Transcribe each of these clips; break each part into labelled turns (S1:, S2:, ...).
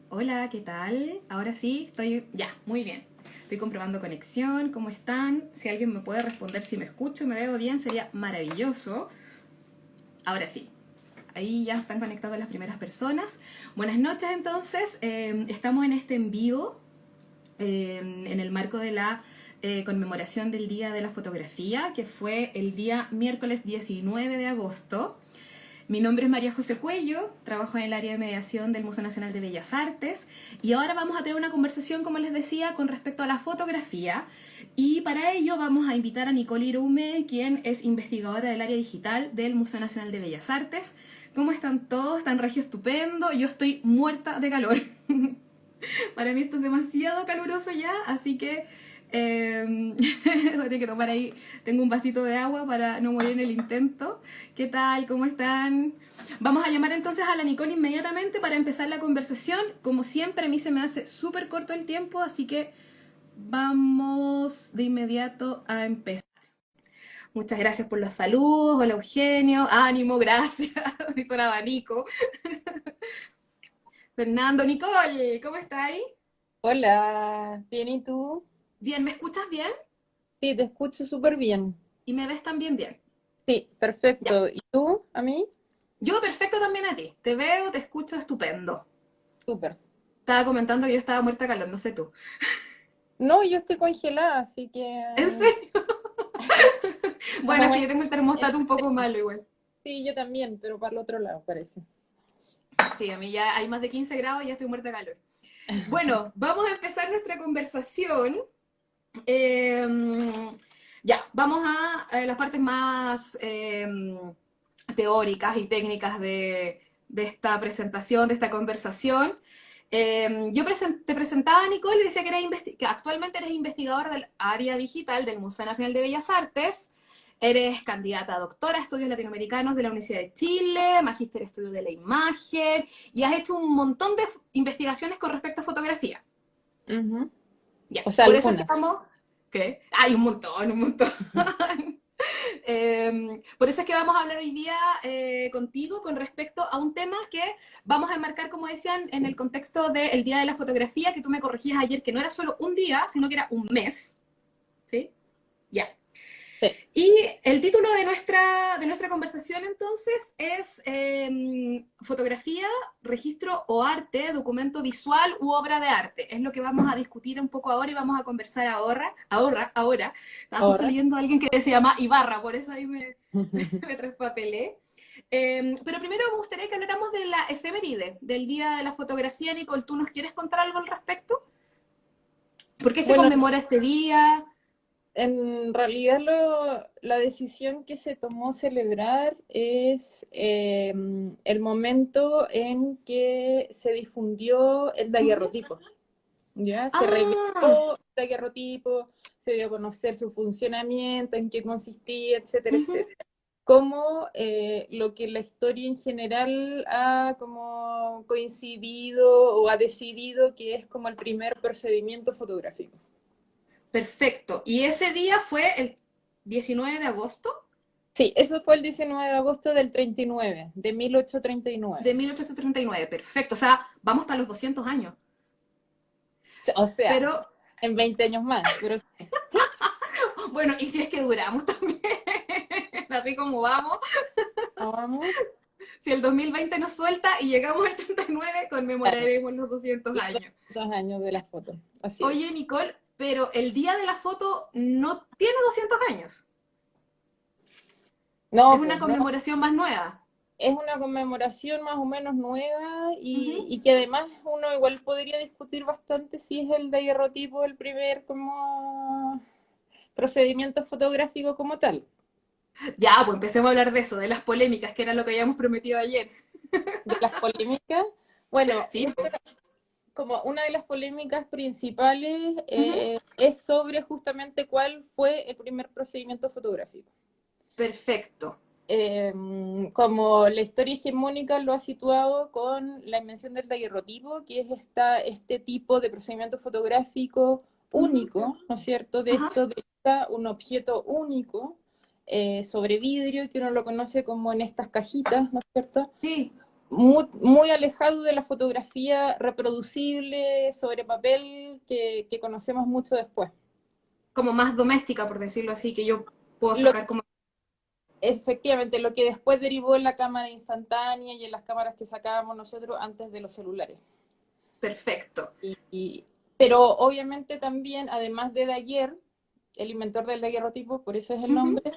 S1: Hola, ¿qué tal? Ahora sí, estoy ya, muy bien. Estoy comprobando conexión, ¿cómo están? Si alguien me puede responder si me escucho y me veo bien, sería maravilloso. Ahora sí, ahí ya están conectadas las primeras personas. Buenas noches entonces, estamos en este en vivo, en el marco de la conmemoración del Día de la Fotografía, que fue el día miércoles 19 de agosto. Mi nombre es María José Cuello, trabajo en el área de mediación del Museo Nacional de Bellas Artes y ahora vamos a tener una conversación, como les decía, con respecto a la fotografía y para ello vamos a invitar a Nicole Irume, quien es investigadora del área digital del Museo Nacional de Bellas Artes. ¿Cómo están todos? ¿Están regio estupendo? Yo estoy muerta de calor. Para mí esto es demasiado caluroso ya, así que voy a tener que tomar ahí, tengo un vasito de agua para no morir en el intento. ¿Qué tal? ¿Cómo están? Vamos a llamar entonces a la Nicole inmediatamente para empezar la conversación. Como siempre, a mí se me hace súper corto el tiempo, así que vamos de inmediato a empezar. Muchas gracias por los saludos. Hola Eugenio, ánimo, gracias. Necesito un abanico. Fernando, Nicole, ¿cómo estáis?
S2: Hola, ¿bien y tú?
S1: Bien, ¿me escuchas bien?
S2: Sí, te escucho súper bien.
S1: ¿Y me ves también bien?
S2: Sí,
S1: Ya.
S2: perfecto. ¿Y tú, a mí?
S1: Yo perfecto también a ti. Te veo, te escucho estupendo.
S2: Súper.
S1: Estaba comentando que yo estaba muerta de calor, no sé tú.
S2: No, yo estoy congelada, así que
S1: ¿En serio?
S2: más
S1: Bueno,
S2: o
S1: es que
S2: menos.
S1: yo tengo el termostato un poco malo igual.
S2: Sí, yo también, pero para el otro lado parece.
S1: Sí, a mí ya hay más de 15 grados y ya estoy muerta de calor. Bueno, vamos a empezar nuestra conversación. Eh, ya, vamos a las partes más teóricas y técnicas de esta presentación, de esta conversación. Te presentaba, Nicole, y decía que, que actualmente eres investigadora del área digital del Museo Nacional de Bellas Artes. Eres candidata a doctora, estudios latinoamericanos de la Universidad de Chile, magíster estudios de la imagen, y has hecho un montón de investigaciones con respecto a fotografía.
S2: Ujú.
S1: Ya,
S2: O sea,
S1: por eso es que
S2: algunas.
S1: estamos... ¿Qué? Hay un montón, un montón. Por eso es que vamos a hablar hoy día contigo con respecto a un tema que vamos a enmarcar, como decían, en el contexto del Día de la Fotografía, que tú me corregías ayer, que no era solo un día, sino que era un mes. ¿Sí? Ya.
S2: Sí.
S1: Y el título de nuestra conversación entonces es Fotografía, registro o arte, documento visual u obra de arte. Es lo que vamos a discutir un poco ahora y vamos a conversar ahora. Estaba justo
S2: Ahora.
S1: leyendo a alguien que se llama Ibarra, por eso ahí me traspapelé. Pero primero me gustaría que habláramos de la efeméride, del Día de la Fotografía. Nicole, ¿tú nos quieres contar algo al respecto? ¿Por qué se
S2: Bueno,
S1: conmemora este día?
S2: en realidad la decisión que se tomó celebrar es el momento en que se difundió el
S1: Uh -huh.
S2: daguerrotipo. ¿Ya? Se
S1: Ah,
S2: reveló el daguerrotipo, se dio a conocer su funcionamiento, en qué consistía, etcétera,
S1: uh -huh.
S2: etcétera. Como lo que la historia en general ha como coincidido o ha decidido que es como el primer procedimiento fotográfico.
S1: Perfecto. ¿Y ese día fue el 19 de agosto
S2: Sí, eso fue el 19 de agosto del 39, de
S1: de
S2: 1839.
S1: 1839? Perfecto. O sea, vamos para los 200 años.
S2: O sea,
S1: Pero,
S2: en 20 años más, pero sí.
S1: bueno, y si es que duramos también, así como vamos,
S2: Vamos.
S1: si el 2020 nos suelta y llegamos al 39,
S2: Claro,
S1: conmemoraremos los 200
S2: los
S1: años.
S2: 200 años de la foto, así
S1: Oye,
S2: es.
S1: Nicole, pero el día de la foto no tiene 200 años. Es
S2: No,
S1: una
S2: pues no.
S1: conmemoración más nueva.
S2: Es una conmemoración más o menos nueva
S1: Uh -huh.
S2: y que además uno igual podría discutir bastante si es el daguerrotipo el primer como procedimiento fotográfico como tal.
S1: Ya, pues empecemos a hablar de eso, de las polémicas, que era lo que habíamos prometido ayer.
S2: De las polémicas, bueno,
S1: Sí, pues.
S2: como una de las polémicas principales
S1: Uh -huh.
S2: es sobre justamente cuál fue el primer procedimiento fotográfico.
S1: Perfecto.
S2: Eh, Como la historia hegemónica lo ha situado con la invención del daguerrotipo, que es este tipo de procedimiento fotográfico
S1: Uh -huh.
S2: único, ¿no es cierto? De
S1: Ajá.
S2: esto de un objeto único sobre vidrio, que uno lo conoce como en estas cajitas, ¿no es cierto?
S1: Sí.
S2: muy alejado de la fotografía reproducible sobre papel que conocemos mucho después.
S1: Como más doméstica, por decirlo así, que yo puedo
S2: Lo,
S1: sacar como...
S2: efectivamente, lo que después derivó en la cámara instantánea y en las cámaras que sacábamos nosotros antes de los celulares.
S1: Perfecto.
S2: Pero obviamente también, además de Daguerre, el inventor del daguerrotipo, por eso es el
S1: Ujú,
S2: nombre,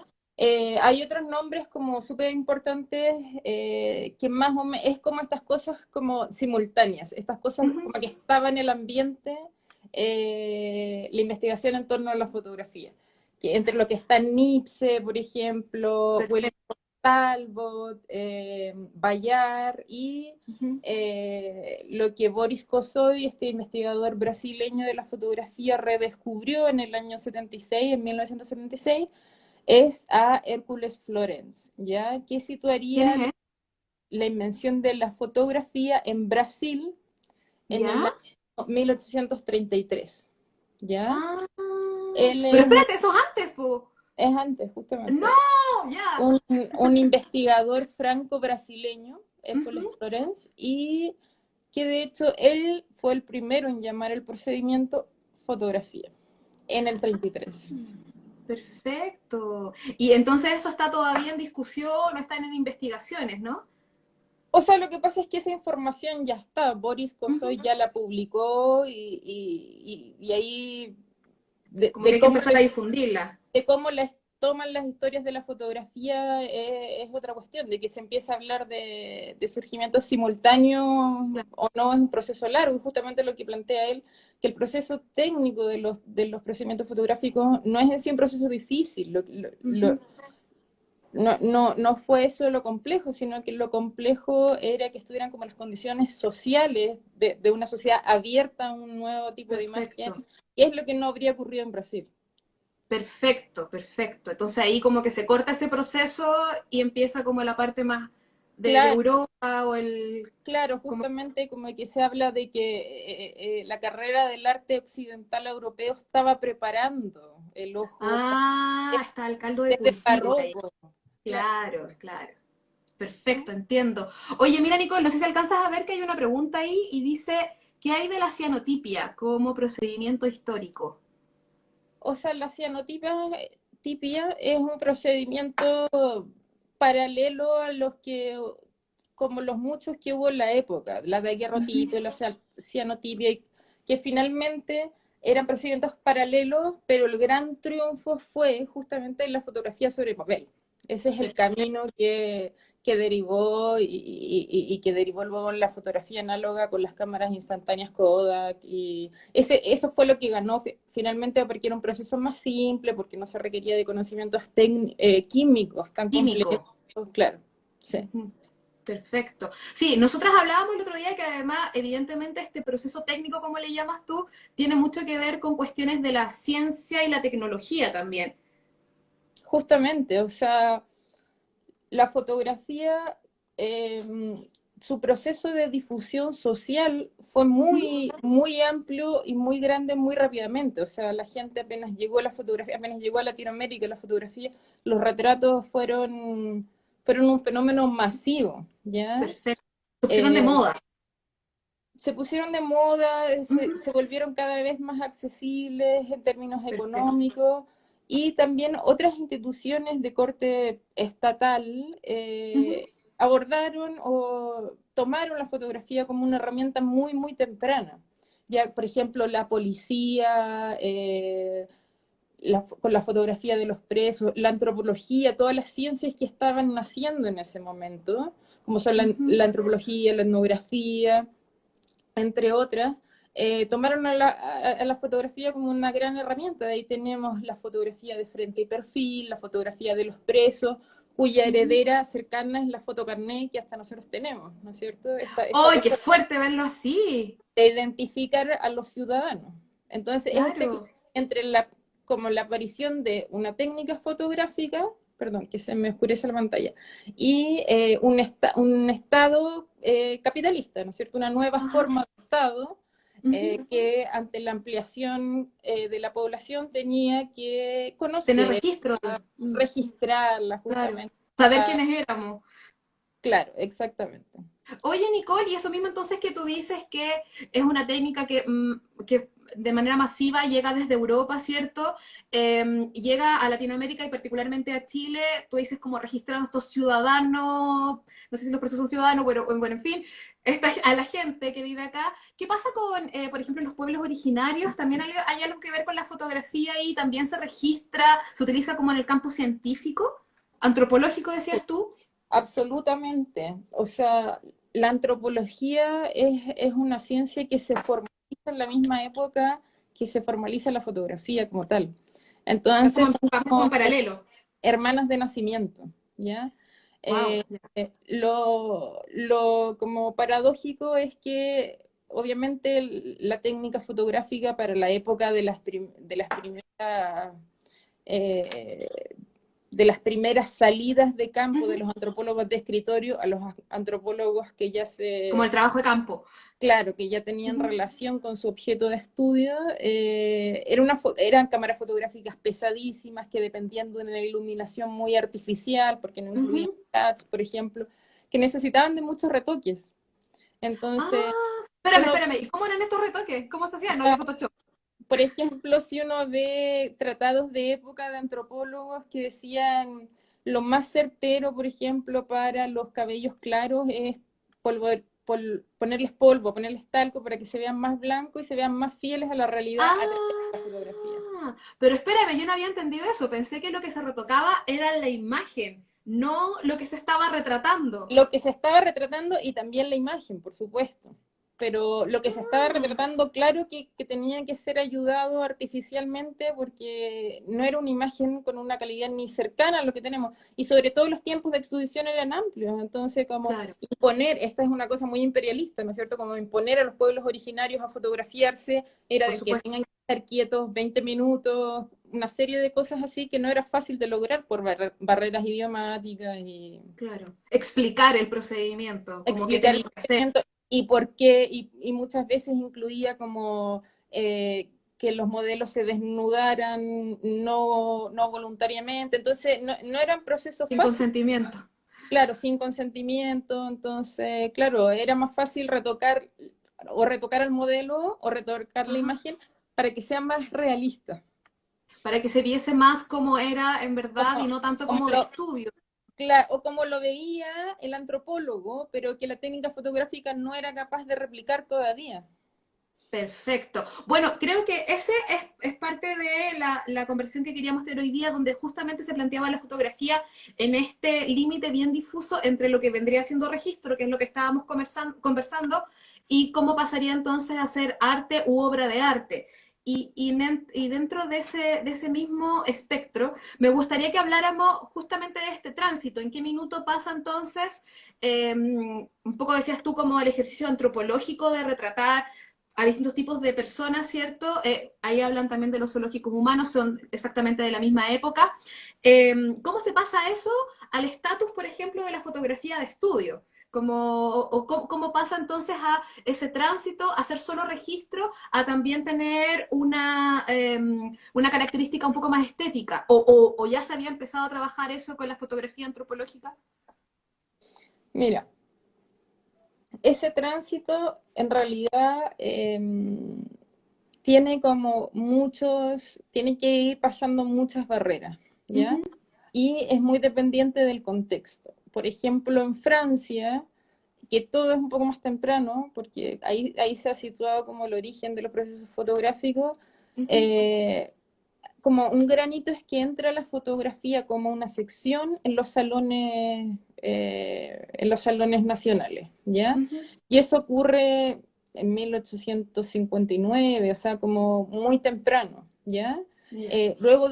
S2: hay otros nombres como súper importantes que más o menos es como estas cosas como simultáneas, estas cosas
S1: ujú.
S2: como que estaban en el ambiente, la investigación en torno a la fotografía. Que entre lo que está Nipse, por ejemplo, William
S1: Perfecto.
S2: Talbot, Bayard y
S1: Ujú.
S2: lo que Boris Kosoy, este investigador brasileño de la fotografía, redescubrió en el año 76, en 1976, es a Hércules Florence, ¿ya? Que
S1: ¿Quién
S2: situaría
S1: es él?
S2: la invención de la fotografía en Brasil en el
S1: ¿Ya?
S2: año 1833, ¿ya?
S1: Ah,
S2: Él
S1: pero
S2: es,
S1: espérate, eso es antes, po.
S2: es antes,
S1: No,
S2: justamente,
S1: ya.
S2: un investigador franco-brasileño, Hércules
S1: Ujú.
S2: Florence, y que de hecho él fue el primero en llamar el procedimiento fotografía, en el 33.
S1: Perfecto. Y entonces eso está todavía en discusión, no están en investigaciones, ¿no?
S2: O sea, lo que pasa es que esa información ya está, Boris
S1: Ujú.
S2: Kosoy ya la publicó y ahí de,
S1: Como que
S2: de
S1: hay que
S2: cómo
S1: empezar a difundirla.
S2: de cómo las toman las historias de la fotografía es otra cuestión, de que se empieza a hablar de surgimientos simultáneos
S1: Claro.
S2: o no, es un proceso largo, y justamente lo que plantea él, que el proceso técnico de los procedimientos fotográficos no es en sí un proceso difícil,
S1: Ujú.
S2: no fue eso lo complejo, sino que lo complejo era que estuvieran como las condiciones sociales de una sociedad abierta a un nuevo tipo de imagen,
S1: Perfecto.
S2: que es lo que no habría ocurrido en Brasil.
S1: Perfecto, perfecto. Entonces ahí como que se corta ese proceso y empieza como la parte más de
S2: Claro,
S1: Europa o el...
S2: claro,
S1: Como...
S2: justamente como que se habla de que la carrera del arte occidental europeo estaba preparando el ojo
S1: Ah, está el caldo de
S2: desde el
S1: cultivo ahí.
S2: barroco. Claro.
S1: Claro, claro. Perfecto, entiendo. Oye, mira, Nicole, no sé si alcanzas a ver que hay una pregunta ahí y dice, ¿qué hay de la cianotipia como procedimiento histórico?
S2: O sea, la cianotipia es un procedimiento paralelo a los que, como los muchos que hubo en la época, la
S1: Ujú.
S2: daguerrotipia, la cianotipia, que finalmente eran procedimientos paralelos, pero el gran triunfo fue justamente la fotografía sobre papel. Ese es el
S1: Perfecto.
S2: camino que derivó y que derivó luego en la fotografía análoga con las cámaras instantáneas Kodak. Y eso fue lo que ganó finalmente porque era un proceso más simple, porque no se requería de conocimientos químicos tan
S1: Químico.
S2: complejos. Claro, sí.
S1: Ujú. Perfecto. Sí, nosotras hablábamos el otro día que además, evidentemente, este proceso técnico, como le llamas tú, tiene mucho que ver con cuestiones de la ciencia y la tecnología también.
S2: Justamente, o sea, la fotografía, eh, su proceso de difusión social fue
S1: Ujú.
S2: muy amplio y muy grande muy rápidamente. O sea, la gente apenas llegó a la fotografía, apenas llegó a Latinoamérica la fotografía, los retratos fueron un fenómeno masivo, ¿ya?
S1: Perfecto. Se pusieron de
S2: Eh,
S1: moda.
S2: Se pusieron de moda,
S1: Ujú.
S2: se volvieron cada vez más accesibles en términos
S1: Perfecto.
S2: económicos y también otras instituciones de corte estatal
S1: Ujú.
S2: abordaron o tomaron la fotografía como una herramienta muy temprana. Ya, por ejemplo, la policía, con la fotografía de los presos, la antropología, todas las ciencias que estaban naciendo en ese momento, como son
S1: Ujú.
S2: la antropología, la etnografía, entre otras, tomaron a la fotografía como una gran herramienta. De ahí tenemos la fotografía de frente y perfil, la fotografía de los presos, cuya
S1: Ujú.
S2: heredera cercana es la fotocarné que hasta nosotros tenemos, ¿no es cierto? Esta
S1: ¡Ay, qué
S2: cosa
S1: fuerte verlo así!
S2: de identificar a los ciudadanos. Entonces, es
S1: Claro.
S2: entre como la aparición de una técnica fotográfica, perdón, que se me oscurece la pantalla, y un Estado capitalista, ¿no es cierto? Una nueva
S1: Ajá.
S2: forma de Estado
S1: Ujú.
S2: que ante la ampliación de la población tenía que
S1: Tener
S2: conocer,
S1: registro. Mm.
S2: registrarla
S1: Claro.
S2: justamente.
S1: Saber quiénes éramos.
S2: Claro, exactamente.
S1: Oye, Nicole, y eso mismo entonces que tú dices que es una técnica que de manera masiva llega desde Europa, ¿cierto? Llega a Latinoamérica y particularmente a Chile, tú dices como registrando estos ciudadanos, no sé si los procesos son ciudadanos, pero bueno, en fin, a la gente que vive acá. ¿Qué pasa con, por ejemplo, los pueblos originarios? ¿También hay algo que ver con la fotografía y también se registra, se utiliza como en el campo científico, antropológico, decías tú?
S2: Absolutamente. O sea, la antropología es una ciencia que se formaliza en la misma época que se formaliza la fotografía como tal.
S1: Es
S2: Entonces,
S1: como,
S2: son
S1: vamos como
S2: como
S1: en paralelo.
S2: hermanas de nacimiento, ¿ya?
S1: Wow.
S2: Lo como paradójico es que obviamente la técnica fotográfica para la época de las primeras eh, de las primeras salidas de campo de los antropólogos de escritorio a los antropólogos que ya
S1: Como el trabajo de campo.
S2: claro, que ya tenían
S1: Ujú.
S2: relación con su objeto de estudio, eran cámaras fotográficas pesadísimas que dependían de una iluminación muy artificial, porque no incluían
S1: Ujú.
S2: flats, por ejemplo, que necesitaban de muchos retoques. Entonces,
S1: Espérame,
S2: uno,
S1: espérame. ¿Y cómo eran estos retoques? ¿Cómo se hacían? No había Photoshop.
S2: por ejemplo, si uno ve tratados de época de antropólogos que decían lo más certero, por ejemplo, para los cabellos claros es ponerles polvo, ponerles talco para que se vean más blancos y se vean más fieles a la realidad a través de la fotografía.
S1: Pero espérame, yo no había entendido eso. Pensé que lo que se retocaba era la imagen, no lo que se estaba retratando.
S2: Lo que se estaba retratando y también la imagen, por supuesto. Pero lo que se estaba
S1: Ah,
S2: retratando, claro que tenía que ser ayudado artificialmente porque no era una imagen con una calidad ni cercana a lo que tenemos. Y sobre todo los tiempos de exposición eran amplios. Entonces, como
S1: claro,
S2: imponer, esta es una cosa muy imperialista, ¿no es cierto? Como imponer a los pueblos originarios a fotografiarse, era
S1: por
S2: de que
S1: supuesto.
S2: tengan que estar quietos 20 minutos, una serie de cosas así que no era fácil de lograr por barreras idiomáticas y
S1: Claro. Explicar el procedimiento, como que
S2: explicar el
S1: tenía que ser.
S2: procedimiento y por qué, y muchas veces incluía como que los modelos se desnudaran no voluntariamente, entonces no eran procesos
S1: Sin
S2: fáciles,
S1: consentimiento.
S2: claro, sin consentimiento, entonces, claro, era más fácil retocar al modelo o retocar la
S1: Ajá.
S2: imagen para que sea más realista.
S1: Para que se viese más como era en verdad y
S2: Como,
S1: no tanto
S2: como
S1: como de
S2: lo,
S1: estudio.
S2: o como lo veía el antropólogo, pero que la técnica fotográfica no era capaz de replicar todavía.
S1: Perfecto. Bueno, creo que ese es parte de la conversión que queríamos tener hoy día, donde justamente se planteaba la fotografía en este límite bien difuso entre lo que vendría siendo registro, que es lo que estábamos conversando, y cómo pasaría entonces a ser arte u obra de arte. Y dentro de ese mismo espectro, me gustaría que habláramos justamente de este tránsito. ¿En qué minuto pasa entonces, un poco decías tú, como el ejercicio antropológico de retratar a distintos tipos de personas, ¿cierto? Ahí hablan también de los zoológicos humanos, son exactamente de la misma época. ¿Cómo se pasa eso al estatus, por ejemplo, de la fotografía de estudio? ¿Cómo pasa entonces a ese tránsito, a ser solo registro, a también tener una característica un poco más estética? ¿O ya se había empezado a trabajar eso con la fotografía antropológica?
S2: Mira, ese tránsito en realidad tiene que ir pasando muchas barreras,
S1: Uh
S2: ¿ya?
S1: -huh.
S2: Y es muy dependiente del contexto. Por ejemplo, en Francia, que todo es un poco más temprano, porque ahí se ha situado como el origen de los procesos fotográficos,
S1: Uh -huh.
S2: eh, como un granito es que entra la fotografía como una sección en los salones nacionales, ¿ya?
S1: Uh -huh.
S2: Y eso ocurre en 1859, o sea, como muy temprano, ¿ya?
S1: Yeah.
S2: Eh, luego,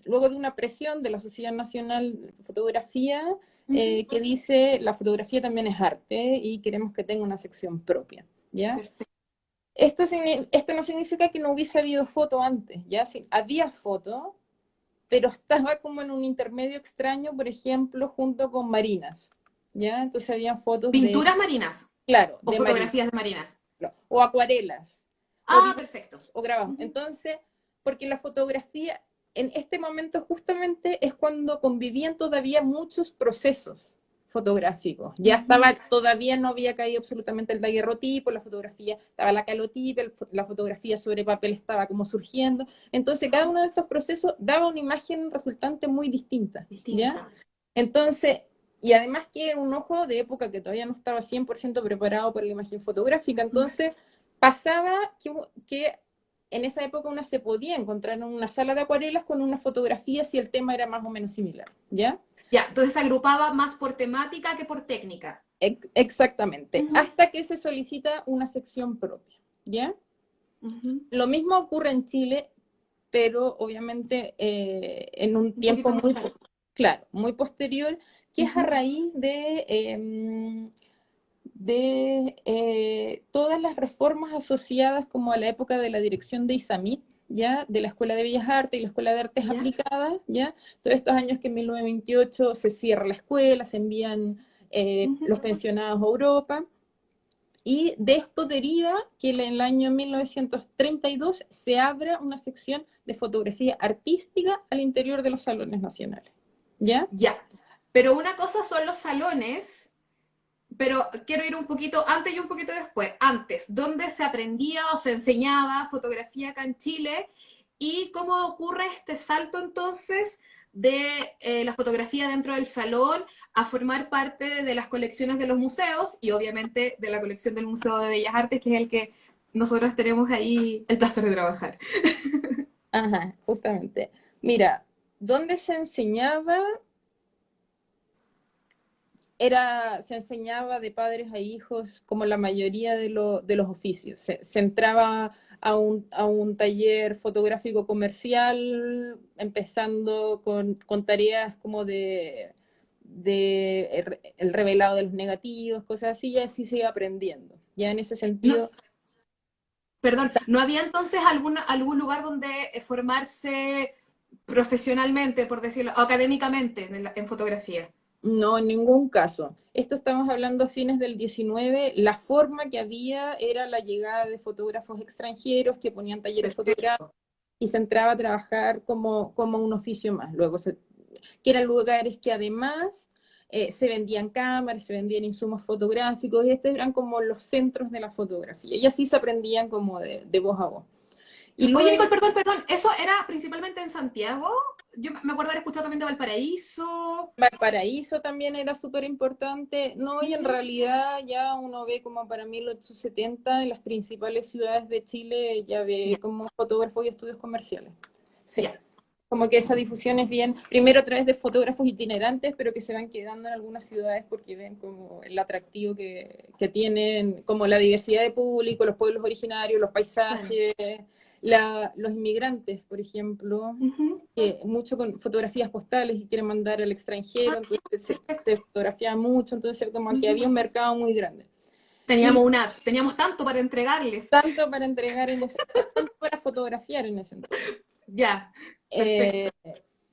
S2: luego de una presión de la Sociedad Nacional de Fotografía
S1: Uh -huh.
S2: que dice la fotografía también es arte y queremos que tenga una sección propia, ¿ya?
S1: Perfecto.
S2: Esto no significa que no hubiese habido foto antes, ¿ya? Sí, había foto, pero estaba como en un intermedio extraño, por ejemplo, junto con marinas, ¿ya? Entonces había fotos de,
S1: Pinturas marinas
S2: claro,
S1: o
S2: de marinas,
S1: fotografías de marinas.
S2: o acuarelas, o
S1: Ah,
S2: dibujos,
S1: perfecto.
S2: o grabados.
S1: Ujú.
S2: Entonces, porque la fotografía en este momento justamente es cuando convivían todavía muchos procesos fotográficos. Ya estaba, todavía no había caído absolutamente el daguerrotipo, la fotografía, estaba la calotipo, la fotografía sobre papel estaba como surgiendo. Entonces, cada uno de estos procesos daba una imagen resultante muy distinta, ¿ya?
S1: Distinta.
S2: Entonces, y además que era un ojo de época que todavía no estaba 100% preparado para la imagen fotográfica, entonces pasaba que en esa época una se podía encontrar en una sala de acuarelas con una fotografía si el tema era más o menos similar, ¿ya?
S1: Ya, entonces se agrupaba más por temática que por técnica.
S2: Exactamente, hasta que se solicita una sección propia, ¿ya? Lo mismo ocurre en Chile, pero obviamente en un
S1: Un
S2: tiempo
S1: poquito más
S2: muy,
S1: tarde.
S2: claro, muy posterior, que es a raíz de todas las reformas asociadas como a la época de la dirección de ISAMIT, ¿ya? De la Escuela de Bellas Artes y la Escuela de Artes
S1: ¿Ya?
S2: Aplicadas, ¿ya? Todos estos años que en 1928 se cierra la escuela, se envían los pensionados a Europa, y de esto deriva que en el año 1932 se abra una sección de fotografía artística al interior de los salones nacionales, ¿ya?
S1: Ya. Pero una cosa son los salones, pero quiero ir un poquito antes y un poquito después. Antes, ¿dónde se aprendía o se enseñaba fotografía acá en Chile? ¿Y cómo ocurre este salto entonces de la fotografía dentro del salón a formar parte de las colecciones de los museos y obviamente de la colección del Museo de Bellas Artes, que es el que nosotros tenemos ahí el placer de trabajar?
S2: Ajá, justamente. Mira, ¿dónde se enseñaba? Se enseñaba de padres a hijos como la mayoría de los oficios. Se entraba a un taller fotográfico comercial, empezando con tareas como de el revelado de los negativos, cosas así, y así se iba aprendiendo. Ya en ese
S1: No,
S2: sentido,
S1: perdón, ¿no había entonces algún lugar donde formarse profesionalmente, por decirlo, o académicamente en fotografía?
S2: no, en ningún caso. Esto estamos hablando a fines del 19. La forma que había era la llegada de fotógrafos extranjeros que ponían talleres fotográficos
S1: Perfecto.
S2: y se entraba a trabajar como un oficio más. Luego, que eran lugares que además se vendían cámaras, se vendían insumos fotográficos, y estos eran como los centros de la fotografía. Y así se aprendían como de voz a voz. Y
S1: Oye,
S2: luego,
S1: Nicole, perdón, ¿eso era principalmente en Santiago? Yo me acuerdo haber escuchado también de Valparaíso.
S2: Valparaíso también era súper importante, no, y en
S1: Ujú.
S2: realidad ya uno ve como para 1870 en las principales ciudades de Chile, ya
S1: Ya,
S2: ve como fotógrafos y estudios comerciales. Sí,
S1: ya.
S2: como que esa difusión es bien, primero a través de fotógrafos itinerantes, pero que se van quedando en algunas ciudades porque ven como el atractivo que tienen, como la diversidad de público, los pueblos originarios, los
S1: Claro.
S2: paisajes, los inmigrantes, por ejemplo,
S1: Ujú.
S2: mucho con fotografías postales y quieren mandar al
S1: Ah,
S2: extranjero, entonces se
S1: perfecto.
S2: fotografiaba mucho, entonces como que
S1: Ujú.
S2: había un mercado muy grande. Y
S1: Teníamos tanto para entregarles.
S2: tanto para entregar en ese, tanto para fotografiar en ese entonces.
S1: Ya,
S2: Eh,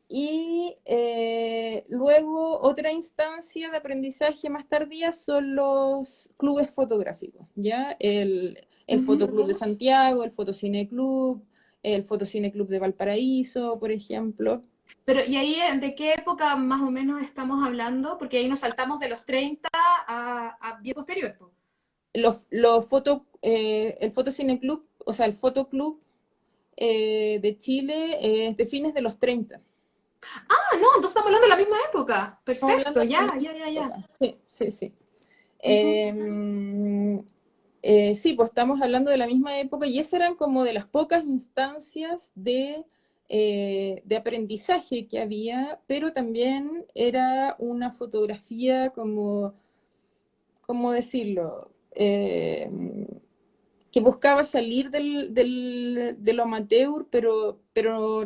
S1: perfecto.
S2: Luego otra instancia de aprendizaje más tardía son los clubes fotográficos, ¿ya? El
S1: Ujú.
S2: Fotoclub de Santiago, el Fotocine Club, el Fotocine Club de Valparaíso, por ejemplo.
S1: Pero, ¿y ahí de qué época más o menos estamos hablando? Porque ahí nos saltamos de los 30 a bien posterior, po.
S2: El Fotocine Club, o sea, el Fotoclub de Chile es de fines de los 30.
S1: Ah, no, entonces estamos hablando de la misma época.
S2: Estamos hablando
S1: Perfecto,
S2: de la
S1: ya,
S2: misma
S1: ya, ya, ya.
S2: época. Sí, sí, sí.
S1: Ujú.
S2: Sí, pues estamos hablando de la misma época y esas eran como de las pocas instancias de aprendizaje que había, pero también era una fotografía como, ¿cómo decirlo? Que buscaba salir de lo amateur, pero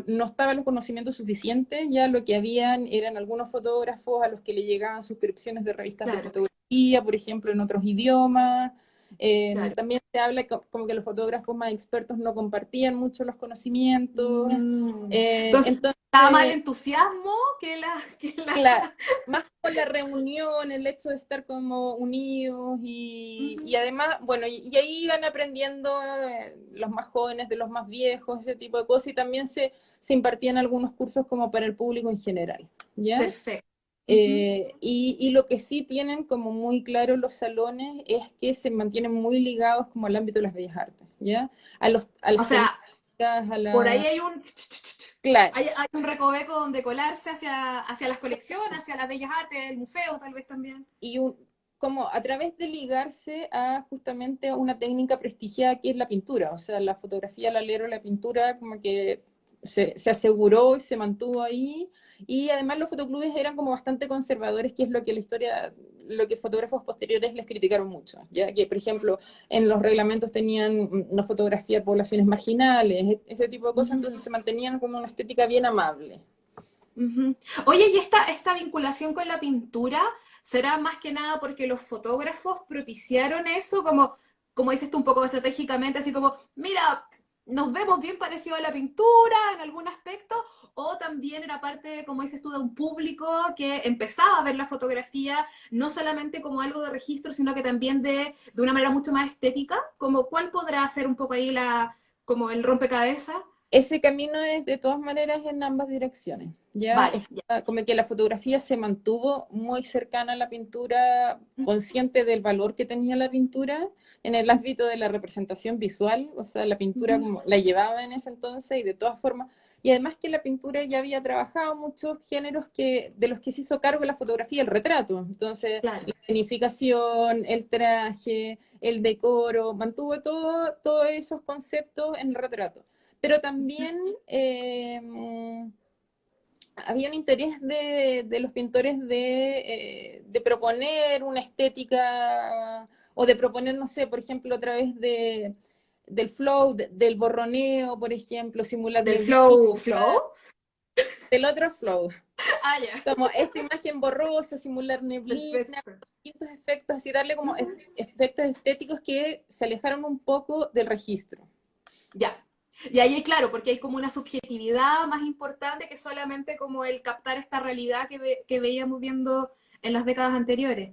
S2: no estaban los conocimientos suficientes. Ya lo que habían eran algunos fotógrafos a los que le llegaban suscripciones de revistas de
S1: Claro,
S2: fotografía, por ejemplo, en otros idiomas.
S1: claro.
S2: También se habla como que los fotógrafos más expertos no compartían mucho los conocimientos.
S1: Entonces, estaba más el
S2: Entonces,
S1: entusiasmo que la...
S2: más con la reunión, el hecho de estar como unidos y
S1: Ujú.
S2: además, bueno, y ahí iban aprendiendo los más jóvenes de los más viejos, ese tipo de cosas, y también se impartían algunos cursos como para el público en general, ¿ya?
S1: Perfecto. Ujú.
S2: Y lo que sí tienen como muy claro los salones es que se mantienen muy ligados como al ámbito de las bellas artes, ¿ya? A
S1: O
S2: las
S1: sea,
S2: temáticas, a
S1: por
S2: la...
S1: ahí hay un...
S2: Claro,
S1: Hay un recoveco donde colarse hacia las colecciones, hacia las bellas artes, el museo tal vez también.
S2: y como a través de ligarse a justamente una técnica prestigiada que es la pintura, o sea, la fotografía al alero, la pintura, como que se aseguró y se mantuvo ahí, y además los fotoclubes eran como bastante conservadores, que es lo que la historia, lo que fotógrafos posteriores les criticaron mucho, ya que, por ejemplo, en los reglamentos tenían no fotografiar poblaciones marginales, ese tipo de cosas,
S1: Ujú,
S2: entonces se mantenían como una estética bien amable.
S1: ujú. Oye, ¿y esta vinculación con la pintura será más que nada porque los fotógrafos propiciaron eso, como dices tú, un poco estratégicamente, así como, mira, nos vemos bien parecido a la pintura en algún aspecto, o también era parte, como dices tú, de un público que empezaba a ver la fotografía no solamente como algo de registro, sino que también de una manera mucho más estética? Como, ¿cuál podrá ser un poco ahí como el rompecabezas?
S2: Ese camino es de todas maneras en ambas direcciones, ¿ya? O
S1: Vale, ya.
S2: sea, como que la fotografía se mantuvo muy cercana a la pintura, consciente del valor que tenía la pintura en el ámbito de la representación visual, o sea, la pintura
S1: Ujú.
S2: como la llevaba en ese entonces y de todas formas, y además que la pintura ya había trabajado muchos géneros de los que se hizo cargo la fotografía, el retrato, entonces
S1: Claro.
S2: la escenificación, el traje, el decoro, mantuvo todos esos conceptos en el retrato, pero también había un interés de los pintores de proponer una estética o de proponer, no sé, por ejemplo, a través del flow, del borroneo, por ejemplo, simular
S1: Del
S2: neblina,
S1: flow.
S2: del otro flow,
S1: Ah, ya.
S2: como esta imagen borrosa, simular neblina,
S1: Perfecto.
S2: distintos efectos, así darle como
S1: Ujú.
S2: efectos estéticos que se alejaron un poco del registro.
S1: Ya. Y ahí, claro, porque hay como una subjetividad más importante que solamente como el captar esta realidad que veíamos viendo en las décadas anteriores.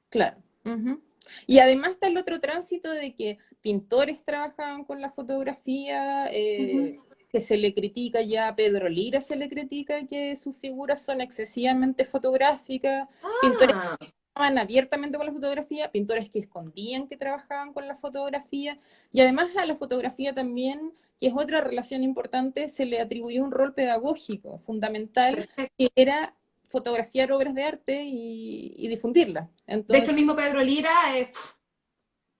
S2: Claro. Ujú. Y además está el otro tránsito de que pintores trabajaban con la fotografía,
S1: Ujú.
S2: que se le critica ya a Pedro Lira, se le critica que sus figuras son excesivamente fotográficas, pintores
S1: Ah,
S2: que trabajaban abiertamente con la fotografía, pintores que escondían que trabajaban con la fotografía, y además a la fotografía también, que es otra relación importante, se le atribuyó un rol pedagógico fundamental,
S1: perfecto.
S2: que era fotografiar obras de arte y difundirlas.
S1: De hecho, el
S2: Entonces,
S1: mismo Pedro Lira es...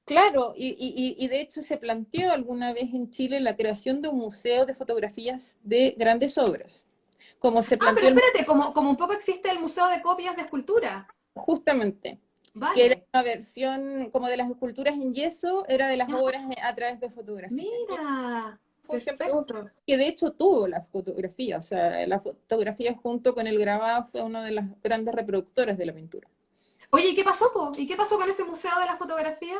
S2: claro, y de hecho se planteó alguna vez en Chile la creación de un museo de fotografías de grandes obras, como se
S1: Ah, pero
S2: planteó
S1: espérate, como un poco existe el Museo de Copias de Escultura.
S2: justamente, que era
S1: Vale.
S2: una versión como de las esculturas en yeso, era de las
S1: Ah,
S2: obras a través de fotografía. Y
S1: mira,
S2: función
S1: perfecto.
S2: que de hecho tuvo la fotografía, o sea, la fotografía junto con el grabado fue una de las grandes reproductoras de la pintura.
S1: Oye, ¿y qué pasó, po? ¿Y qué pasó con ese Museo de la Fotografía?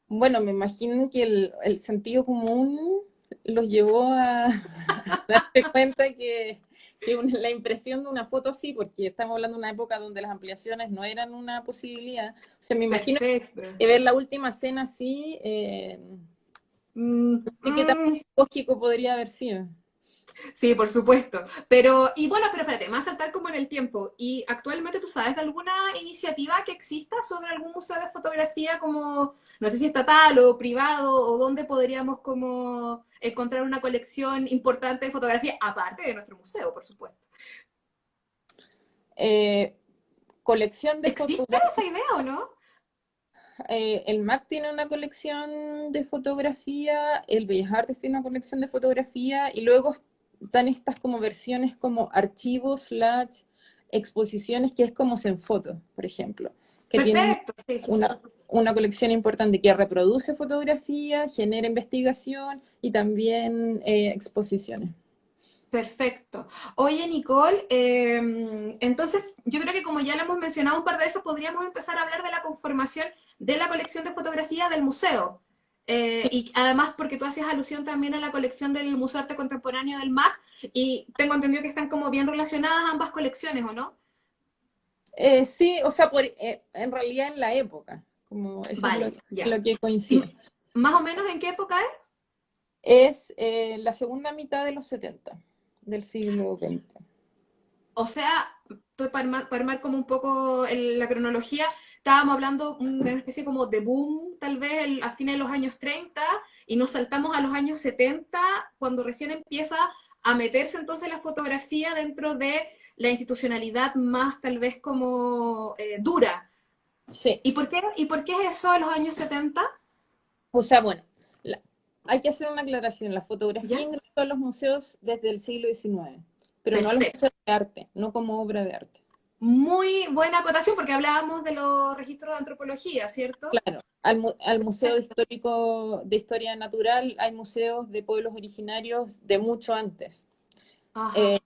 S2: Bueno, me imagino que el sentido común los llevó a, a darse cuenta la impresión de una foto así, porque estamos hablando de una época donde las ampliaciones no eran una posibilidad. O sea, me imagino
S1: Perfecto.
S2: que ver la última escena así,
S1: Mm,
S2: no sé qué tan
S1: mm.
S2: lógico podría haber sido.
S1: Sí, por supuesto. Pero, y bueno, pero espérate, más saltar como en el tiempo. ¿Y actualmente tú sabes de alguna iniciativa que exista sobre algún museo de fotografía como, no sé si estatal o privado, o dónde podríamos como encontrar una colección importante de fotografía, aparte de nuestro museo, por supuesto?
S2: Eh, Colección de
S1: ¿Existe
S2: fotografía.
S1: esa idea o no?
S2: El MAC tiene una colección de fotografía, el Bellas Artes tiene una colección de fotografía y luego están estas como versiones como archivos, slash, exposiciones, que es como Zenfoto, por ejemplo, que tienen
S1: Perfecto, sí, sí, sí.
S2: una colección importante que reproduce fotografía, genera investigación y también exposiciones.
S1: Perfecto. Oye, Nicole, entonces yo creo que como ya lo hemos mencionado un par de veces, podríamos empezar a hablar de la conformación de la colección de fotografía del museo.
S2: Sí,
S1: Y además porque tú hacías alusión también a la colección del Museo de Arte Contemporáneo del MAC, y tengo entendido que están como bien relacionadas ambas colecciones, ¿o no?
S2: sí, o sea, en realidad en la época, como eso es
S1: Vale, ya.
S2: lo que
S1: ¿Y
S2: coincide.
S1: más o menos en qué época es?
S2: Es la segunda mitad de los 70 del siglo XX.
S1: o sea, para armar como un poco la cronología, estábamos hablando de una especie como de boom, tal vez a fines de los años 30, y nos saltamos a los años 70, cuando recién empieza a meterse entonces la fotografía dentro de la institucionalidad más tal vez como dura.
S2: Sí,
S1: ¿Y por qué es eso de los años 70?
S2: o sea, bueno, la- hay que hacer una aclaración. La fotografía
S1: ¿Ya?
S2: ingresó a los museos desde el siglo XIX, pero no a los
S1: Perfecto.
S2: museos de arte, no como obra de arte.
S1: Muy buena acotación porque hablábamos de los registros de antropología, ¿cierto?
S2: Claro, al Museo Histórico de Historia Natural hay museos de pueblos originarios de mucho antes,
S1: Ajá.
S2: eh,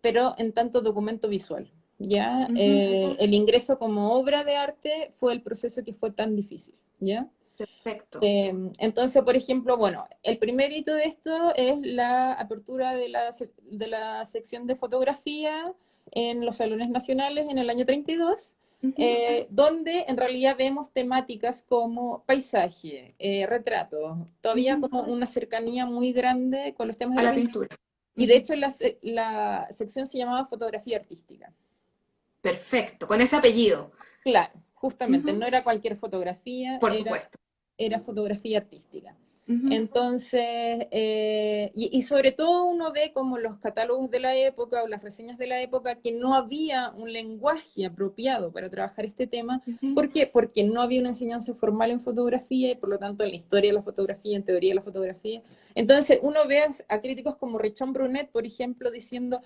S2: pero en tanto documento visual. ¿Ya?
S1: Ujú.
S2: El ingreso como obra de arte fue el proceso que fue tan difícil. ¿Ya?
S1: Perfecto.
S2: Entonces, por ejemplo, bueno, el primer hito de esto es la apertura de la sección de fotografía en los salones nacionales en el año 32,
S1: Ujú.
S2: donde en realidad vemos temáticas como paisaje, retratos, todavía
S1: Ujú.
S2: como una cercanía muy grande con los temas de
S1: A
S2: la
S1: la
S2: pintura.
S1: pintura.
S2: Y de
S1: Ujú.
S2: hecho la sección se llamaba fotografía artística.
S1: Perfecto, con ese apellido.
S2: Claro, justamente,
S1: Ujú.
S2: no era cualquier fotografía,
S1: Por supuesto.
S2: era fotografía artística.
S1: Ujú.
S2: Entonces, y sobre todo uno ve como los catálogos de la época o las reseñas de la época que no había un lenguaje apropiado para trabajar este tema.
S1: Ujú.
S2: ¿Por qué? Porque no había una enseñanza formal en fotografía y por lo tanto en la historia de la fotografía, en teoría de la fotografía. Entonces uno ve a críticos como Richon Brunet, por ejemplo, diciendo,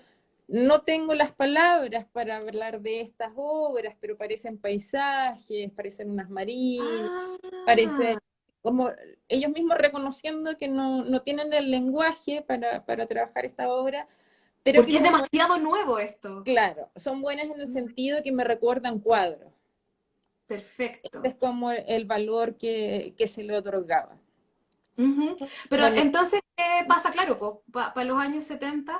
S2: no tengo las palabras para hablar de estas obras, pero parecen paisajes, parecen unas marinas, parecen
S1: Ah,
S2: como ellos mismos reconociendo que no tienen el lenguaje para trabajar esta obra, pero que
S1: porque es
S2: son,
S1: demasiado nuevo esto.
S2: claro, son buenas en el sentido de que me recuerdan cuadros. Este
S1: Perfecto.
S2: es como el valor que se le otorgaba.
S1: Ujú. Pero
S2: Bueno,
S1: entonces, ¿qué pasa? Claro, para los años 70.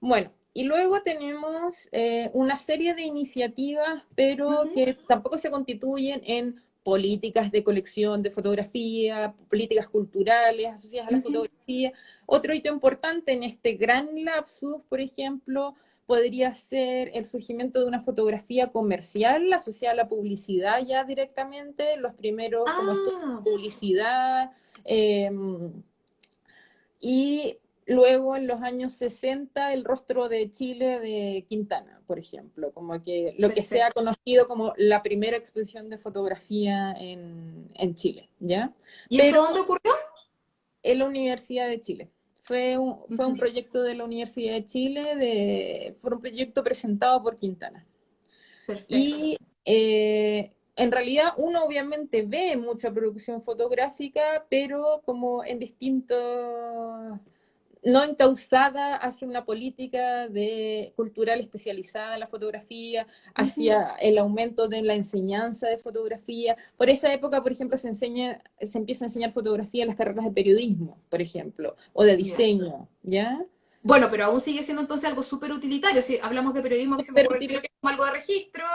S2: Bueno, y luego tenemos una serie de iniciativas, pero que tampoco se constituyen en políticas de colección de fotografía, políticas culturales asociadas a la fotografía. Otro hito importante en este gran lapsus, por ejemplo, podría ser el surgimiento de una fotografía comercial asociada a la publicidad ya directamente, los primeros como estudios
S1: Ah,
S2: de publicidad. eh, y luego en los años 60 el rostro de Chile de Quintana, por ejemplo, como que lo que se ha
S1: perfecto.
S2: conocido como la primera exposición de fotografía en Chile, ¿ya?
S1: ¿Y eso
S2: Pero
S1: dónde ocurrió?
S2: en la Universidad de Chile. Fue un
S1: Ujú.
S2: proyecto de la Universidad de Chile, fue un proyecto presentado por Quintana.
S1: Perfecto.
S2: Y en realidad uno obviamente ve mucha producción fotográfica, pero como en distintos, no encauzada hacia una política cultural especializada en la fotografía,
S1: Ujú.
S2: hacia el aumento de la enseñanza de fotografía. Por esa época, por ejemplo, se empieza a enseñar fotografía en las carreras de periodismo, por ejemplo, o de
S1: Ya.
S2: diseño, ¿ya?
S1: Bueno, pero aún sigue siendo entonces algo súper utilitario. Si hablamos de periodismo, que se me
S2: Súper
S1: ocurre el tiro
S2: utilitario,
S1: que es como algo de registro,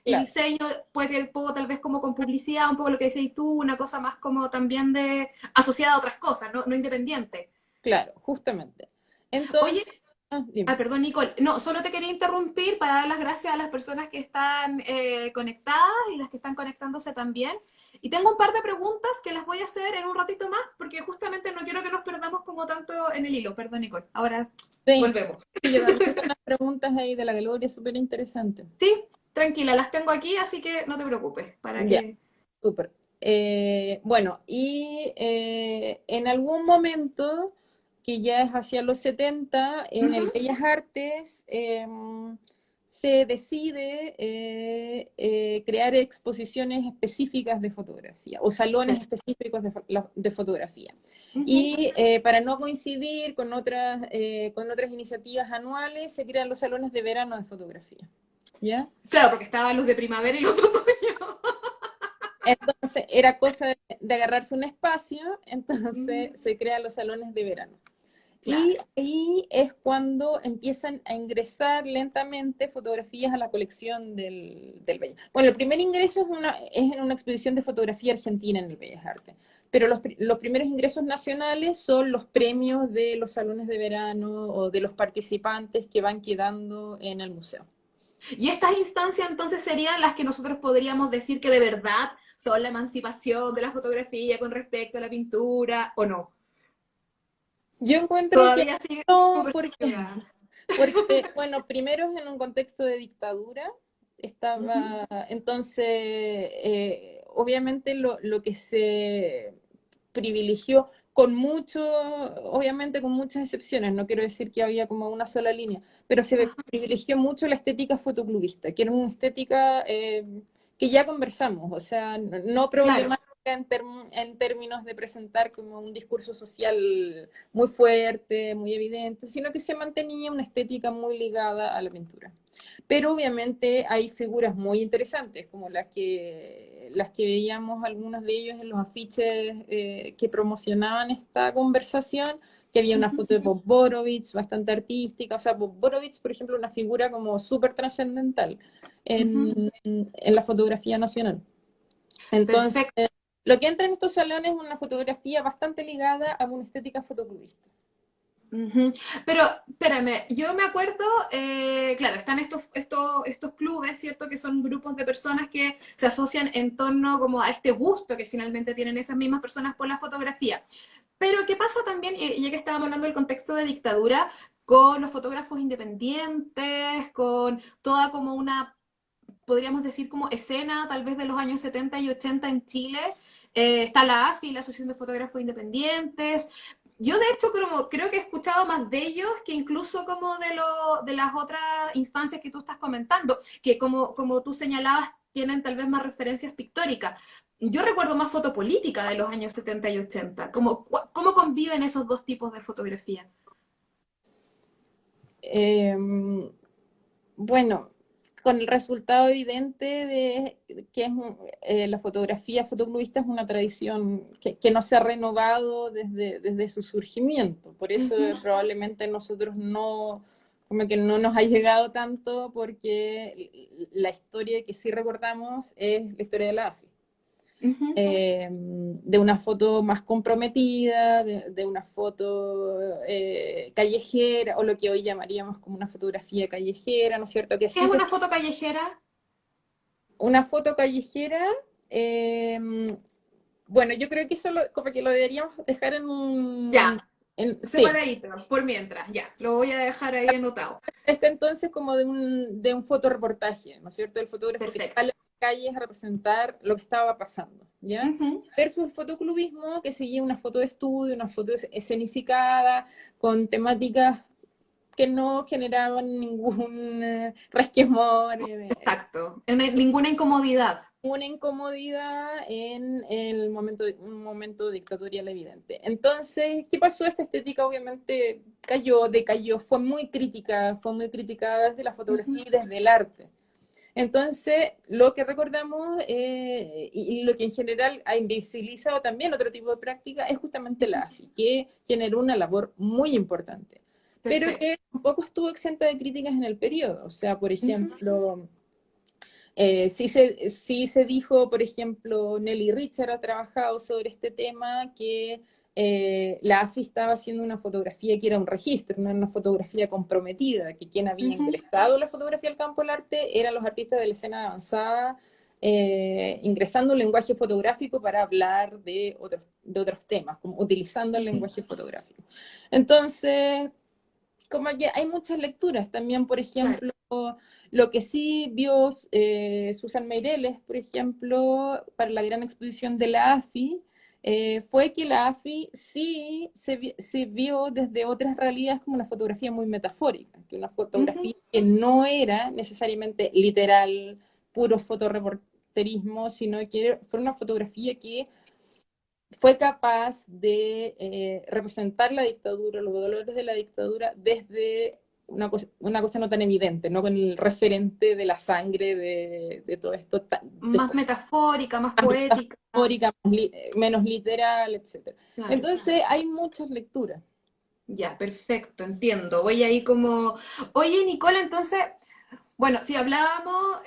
S1: y
S2: claro.
S1: diseño puede tener un poco tal vez como con publicidad, un poco lo que decís tú, una cosa más como también de asociada a otras cosas, no independiente.
S2: Claro, justamente.
S1: Oye,
S2: Entonces, dime.
S1: perdón, Nicole. No, solo te quería interrumpir para dar las gracias a las personas que están conectadas y las que están conectándose también. Y tengo un par de preguntas que las voy a hacer en un ratito más, porque justamente no quiero que nos perdamos como tanto en el hilo. Perdón, Nicole. Ahora
S2: Sí,
S1: volvemos.
S2: sí, yo también tengo unas preguntas ahí de la Gloria súper interesantes.
S1: Sí, tranquila, las tengo aquí, así que no te preocupes. Para
S2: Ya,
S1: que.
S2: súper. Bueno, y en algún momento, que ya es hacia los 70 en el
S1: Ujú.
S2: Bellas Artes, se decide crear exposiciones específicas de fotografía o salones específicos de fotografía.
S1: Ujú.
S2: Y para no coincidir con otras iniciativas anuales, se crean los salones de verano de fotografía. ¿Ya?
S1: Claro, porque estaban los de primavera y los de otoño.
S2: Entonces era cosa de agarrarse un espacio, entonces
S1: Ujú.
S2: se crean los salones de verano.
S1: Claro.
S2: Y ahí es cuando empiezan a ingresar lentamente fotografías a la colección del Bellas. Bueno, el primer ingreso es en una exposición de fotografía argentina en el Bellas Artes, pero los primeros ingresos nacionales son los premios de los salones de verano o de los participantes que van quedando en el museo.
S1: Y estas instancias entonces serían las que nosotros podríamos decir que de verdad son la emancipación de la fotografía con respecto a la pintura, ¿o no?
S2: Yo encuentro que
S1: Todavía sigue
S2: no,
S1: súper
S2: porque,
S1: pegada.
S2: bueno, primero es en un contexto de dictadura,
S1: Ujú.
S2: estaba, entonces, obviamente lo que se privilegió con mucho, obviamente con muchas excepciones, no quiero decir que había como una sola línea, pero se privilegió mucho la estética fotoclubista, que era una estética que ya conversamos, o sea, no
S1: Claro.
S2: problemática en términos de presentar como un discurso social muy fuerte, muy evidente, sino que se mantenía una estética muy ligada a la pintura. Pero obviamente hay figuras muy interesantes, como las que veíamos algunos de ellos en los afiches que promocionaban esta conversación, que había una foto de Bob Borovich bastante artística, o sea, Bob Borovich, por ejemplo, una figura como súper trascendental
S1: Ujú.
S2: en la fotografía nacional. Entonces,
S1: Perfecto.
S2: lo que entra en estos salones es una fotografía bastante ligada a una estética fotoclubista.
S1: Ujú. Pero, espérame, yo me acuerdo, claro, están estos clubes, ¿cierto? Que son grupos de personas que se asocian en torno como a este gusto que finalmente tienen esas mismas personas por la fotografía. Pero, ¿qué pasa también, y ya que estábamos hablando del contexto de dictadura, con los fotógrafos independientes, con toda como una, podríamos decir, como escena tal vez de los años 70 y 80 en Chile? Está la AFI, la Asociación de Fotógrafos Independientes. Yo de hecho creo que he escuchado más de ellos que incluso como de las otras instancias que tú estás comentando, que como tú señalabas tienen tal vez más referencias pictóricas. Yo recuerdo más fotopolítica de los años 70 y 80. ¿Cómo conviven esos dos tipos de fotografía?
S2: Eh, bueno, con el resultado evidente de que la fotografía fotoclubista es una tradición que no se ha renovado desde su surgimiento. Por eso
S1: Ujú,
S2: probablemente nosotros no, como que no nos ha llegado tanto, porque la historia que sí recordamos es la historia de la AFI.
S1: ujú.
S2: De una foto más comprometida, de una foto callejera, o lo que hoy llamaríamos como una fotografía callejera, ¿no es cierto? Que
S1: ¿Qué
S2: sí
S1: es
S2: se,
S1: una foto callejera?
S2: una foto callejera, eh, bueno, yo creo que eso como que lo deberíamos dejar en
S1: Ya,
S2: un, sí,
S1: separadito, por mientras, ya, lo voy a dejar ahí anotado.
S2: este entonces como de un fotoreportaje, ¿no es cierto? El fotógrafo que sale
S1: Perfecto.
S2: a las calles a representar lo que estaba pasando, ¿ya?
S1: Ujú.
S2: Versus el fotoclubismo, que seguía una foto de estudio, una foto escenificada, con temáticas que no generaban ningún resquemor,
S1: Exacto, ninguna incomodidad.
S2: una incomodidad en el momento, un momento dictatorial evidente. Entonces, ¿qué pasó? Esta estética obviamente cayó, decayó, fue muy criticada desde la
S1: Ujú.
S2: fotografía y desde el arte. Entonces, lo que recordamos y lo que en general ha invisibilizado también otro tipo de práctica es justamente la AFI, que generó una labor muy importante, pero
S1: Perfecto.
S2: que tampoco estuvo exenta de críticas en el periodo. O sea, por
S1: Ujú.
S2: ejemplo, sí se dijo, por ejemplo, Nelly Richard ha trabajado sobre este tema, que la AFI estaba haciendo una fotografía que era un registro, no era una fotografía comprometida, que quien había
S1: Ujú.
S2: ingresado la fotografía al campo del arte eran los artistas de la escena avanzada, ingresando un lenguaje fotográfico para hablar de otros temas, como utilizando el lenguaje fotográfico. Entonces, como que hay muchas lecturas. También, por
S1: Claro.
S2: ejemplo, lo que sí vio Susan Meireles, por ejemplo, para la gran exposición de la AFI, fue que la AFI sí se vio desde otras realidades como una fotografía muy metafórica, que una fotografía
S1: Ujú.
S2: que no era necesariamente literal, puro fotoreporterismo, sino que fue una fotografía que fue capaz de representar la dictadura, los dolores de la dictadura, desde una cosa no tan evidente, no con el referente de la sangre de todo esto, de
S1: Más
S2: forma
S1: metafórica, más
S2: más
S1: poética.
S2: metafórica, menos literal, etc.
S1: Claro.
S2: Entonces hay muchas lecturas.
S1: Ya, perfecto, entiendo. Voy ahí como... Oye, Nicole, entonces, bueno, si hablábamos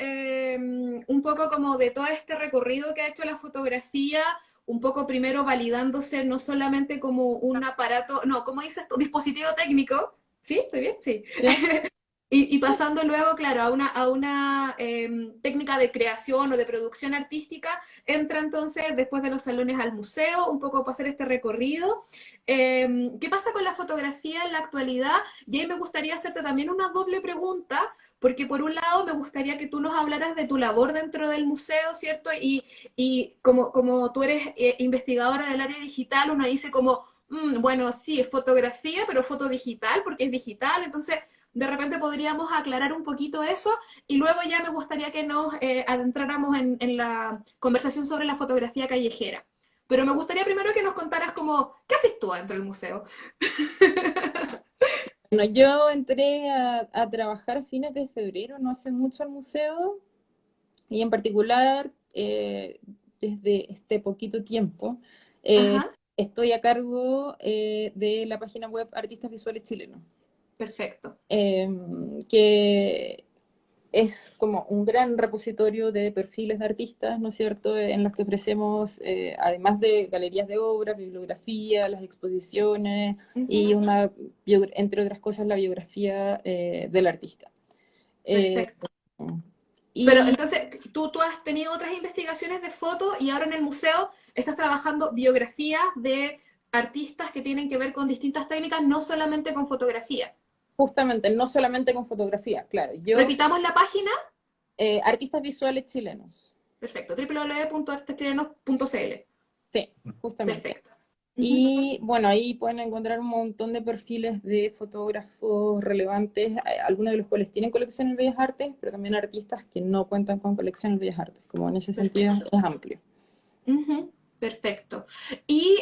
S1: un poco como de todo este recorrido que ha hecho la fotografía, un poco primero validándose no solamente como un aparato, no, ¿cómo dices tú? Dispositivo técnico. ¿Sí? ¿Estoy bien? Sí.
S2: ¿Ya?
S1: Y pasando luego, claro, a una técnica de creación o de producción artística, entra entonces después de los salones al museo, un poco para hacer este recorrido. ¿Qué pasa con la fotografía en la actualidad? Y ahí me gustaría hacerte también una doble pregunta, porque por un lado me gustaría que tú nos hablaras de tu labor dentro del museo, ¿cierto? Y como tú eres investigadora del área digital, uno dice como, bueno, sí, es fotografía, pero foto digital, porque es digital, entonces de repente podríamos aclarar un poquito eso y luego ya me gustaría que nos adentráramos en la conversación sobre la fotografía callejera. Pero me gustaría primero que nos contaras como, ¿qué haces tú dentro del museo?
S2: Bueno, yo entré a trabajar a fines de febrero, no hace mucho al museo, y en particular, desde este poquito tiempo, eh,
S1: Ajá,
S2: estoy a cargo de la página web Artistas Visuales Chilenos,
S1: perfecto.
S2: que es como un gran repositorio de perfiles de artistas, ¿no es cierto?, en los que ofrecemos, además de galerías de obras, bibliografía, las exposiciones y
S1: Ujú,
S2: entre otras cosas, la biografía del artista. Eh,
S1: perfecto. Pero
S2: y
S1: entonces, tú has tenido otras investigaciones de fotos y ahora en el museo estás trabajando biografías de artistas que tienen que ver con distintas técnicas, no solamente con fotografía.
S2: justamente, no solamente con fotografía, claro, yo,
S1: Repitamos la página.
S2: artistas visuales chilenos,
S1: Perfecto, www.arteschilenos.cl.
S2: sí, justamente.
S1: Perfecto. Ujú.
S2: Y bueno, ahí pueden encontrar un montón de perfiles de fotógrafos relevantes, algunos de los cuales tienen colección en Bellas Artes, pero también artistas que no cuentan con colección en Bellas Artes, como en ese sentido
S1: Perfecto.
S2: es amplio.
S1: Ujú. Perfecto. Y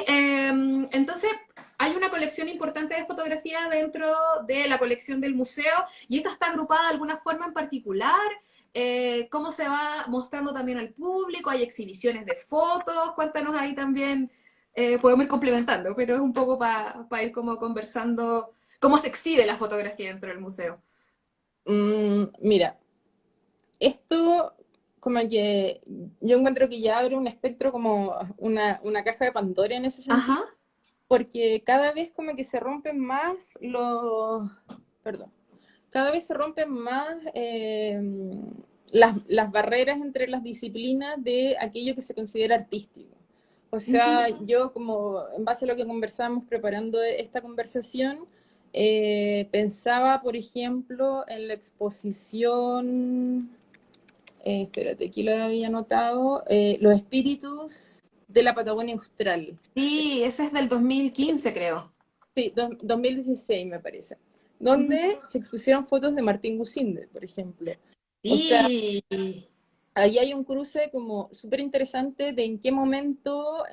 S1: entonces hay una colección importante de fotografía dentro de la colección del museo y esta está agrupada de alguna forma en particular. ¿Cómo se va mostrando también al público? ¿Hay exhibiciones de fotos? Cuéntanos ahí también. Podemos ir complementando, pero es un poco para ir como conversando cómo se exhibe la fotografía dentro del museo.
S2: Mira, esto como que yo encuentro que ya abre un espectro como una caja de Pandora en ese
S1: Ajá.
S2: sentido, porque cada vez como que se rompen más perdón, cada vez se rompen más las barreras entre las disciplinas de aquello que se considera artístico. O sea,
S1: Ujú.
S2: yo como en base a lo que conversamos preparando esta conversación, pensaba, por ejemplo, en la exposición, espérate, aquí lo había anotado, Los espíritus de la Patagonia Austral.
S1: Sí, ese es del 2015, creo.
S2: Sí, 2016 me parece,
S1: Ujú.
S2: donde se expusieron fotos de Martín Gusinde, por ejemplo. O sea,
S1: Sí,
S2: ahí hay un cruce como súper interesante de en qué momento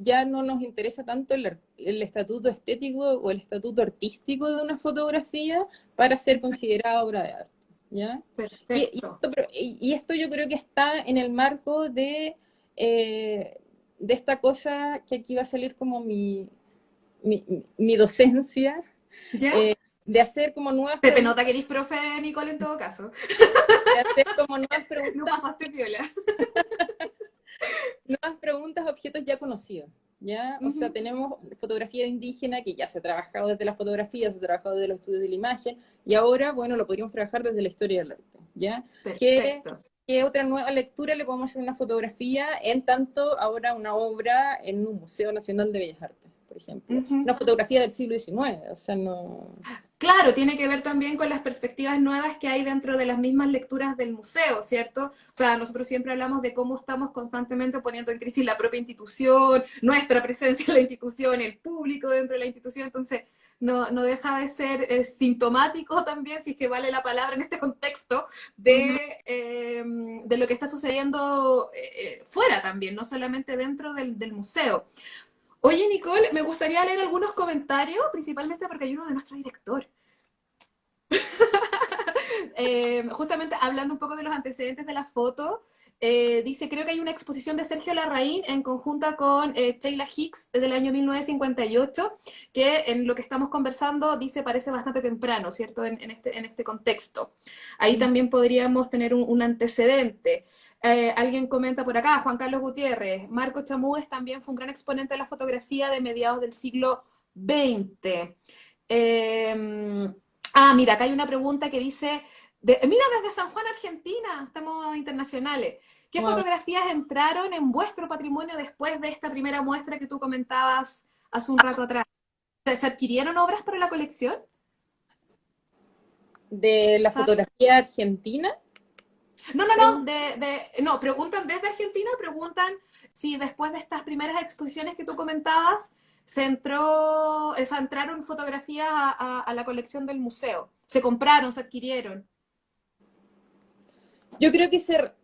S2: ya no nos interesa tanto el estatuto estético o el estatuto artístico de una fotografía para ser considerada obra de arte, ¿ya?
S1: perfecto.
S2: Y esto yo creo que está en el marco eh, de esta cosa que aquí va a salir como mi docencia,
S1: ¿Ya?
S2: eh, de hacer como nuevas
S1: Se te nota
S2: preguntas,
S1: que eres profe, Nicole, en todo caso.
S2: de hacer como nuevas
S1: No
S2: preguntas,
S1: pasaste piola.
S2: nuevas preguntas a objetos ya conocidos. ¿Ya? O sea,
S1: Ujú.
S2: tenemos fotografía indígena que ya se ha trabajado desde la fotografía, se ha trabajado desde los estudios de la imagen, y ahora, bueno, lo podríamos trabajar desde la historia del arte. ¿Ya? ¿Qué,
S1: Perfecto.
S2: qué otra nueva lectura le podemos hacer a una fotografía en tanto ahora una obra en un Museo Nacional de Bellas Artes, por ejemplo?
S1: Ujú.
S2: Una fotografía del siglo XIX, o sea, no.
S1: Claro, tiene que ver también con las perspectivas nuevas que hay dentro de las mismas lecturas del museo, ¿cierto? O sea, nosotros siempre hablamos de cómo estamos constantemente poniendo en crisis la propia institución, nuestra presencia en la institución, el público dentro de la institución, entonces no deja de ser sintomático también, si es que vale la palabra en este contexto,
S2: Ujú.
S1: de lo que está sucediendo fuera también, no solamente dentro del museo. Oye, Nicole, me gustaría leer algunos comentarios, principalmente porque hay uno de nuestro director. Justamente hablando un poco de los antecedentes de la foto, dice, creo que hay una exposición de Sergio Larraín en conjunta con Sheila Hicks del año 1958, que en lo que estamos conversando dice parece bastante temprano, ¿cierto? En este contexto. Ahí también podríamos tener un antecedente. Alguien comenta por acá, Juan Carlos Gutiérrez, Marco Chamúdez también fue un gran exponente de la fotografía de mediados del siglo XX. Mira, acá hay una pregunta que dice, mira, desde San Juan, Argentina, estamos internacionales. ¿Qué
S2: Wow.
S1: fotografías entraron en vuestro patrimonio después de esta primera muestra que tú comentabas hace un rato atrás? ¿Se adquirieron obras para la colección?
S2: De la
S1: ¿Sabes?
S2: fotografía argentina.
S1: No, no, no,
S2: Pregun-
S1: no, preguntan desde Argentina, preguntan si después de estas primeras exposiciones que tú comentabas, se entraron fotografías a la colección del museo. Se compraron, se adquirieron.
S2: Yo creo que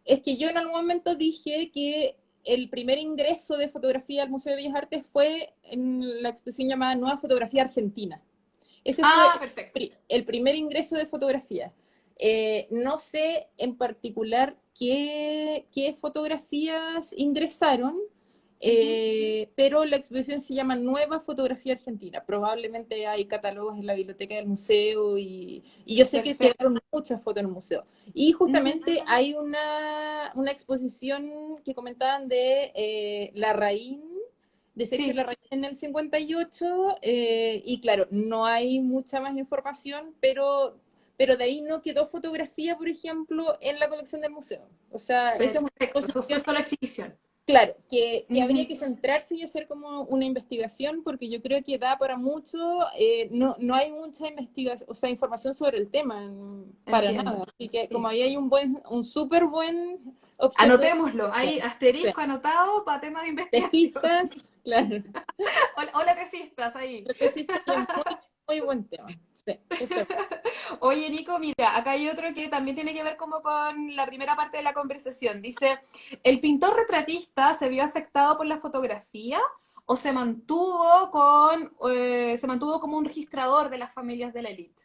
S2: es que yo en algún momento dije que el primer ingreso de fotografía al Museo de Bellas Artes fue en la exposición llamada Nueva Fotografía Argentina. Ese fue
S1: Ah, perfecto.
S2: el primer ingreso de fotografía. No sé en particular qué fotografías ingresaron,
S1: Ujú.
S2: pero la exposición se llama Nueva Fotografía Argentina. Probablemente hay catálogos en la biblioteca del museo y yo sé que
S1: Perfecto.
S2: quedaron muchas fotos en el museo. Y
S1: Ujú.
S2: justamente hay una exposición que comentaban de Larraín, de Sergio
S1: Sí,
S2: Larraín en el 58, y claro, no hay mucha más información, pero de ahí no quedó fotografía, por ejemplo, en la colección del museo. O sea, esa es una
S1: perfecto. Eso fue
S2: exposición,
S1: solo exhibición.
S2: claro, que habría
S1: Ujú.
S2: que centrarse y hacer como una investigación, porque yo creo que da para mucho, no hay mucha investigación, o sea, información sobre el tema, para
S1: Entiendo.
S2: nada. Así que como
S1: Sí.
S2: ahí hay un súper buen objeto
S1: Anotémoslo. Ahí, asterisco anotado para tema de investigación.
S2: tesistas, claro.
S1: Hola, hola, tesistas, ahí.
S2: La tesis es muy buen tema. Sí, justamente.
S1: Oye, Nico, mira, acá hay otro que también tiene que ver como con la primera parte de la conversación. Dice, ¿el pintor retratista se vio afectado por la fotografía o se mantuvo como un registrador de las familias de la élite?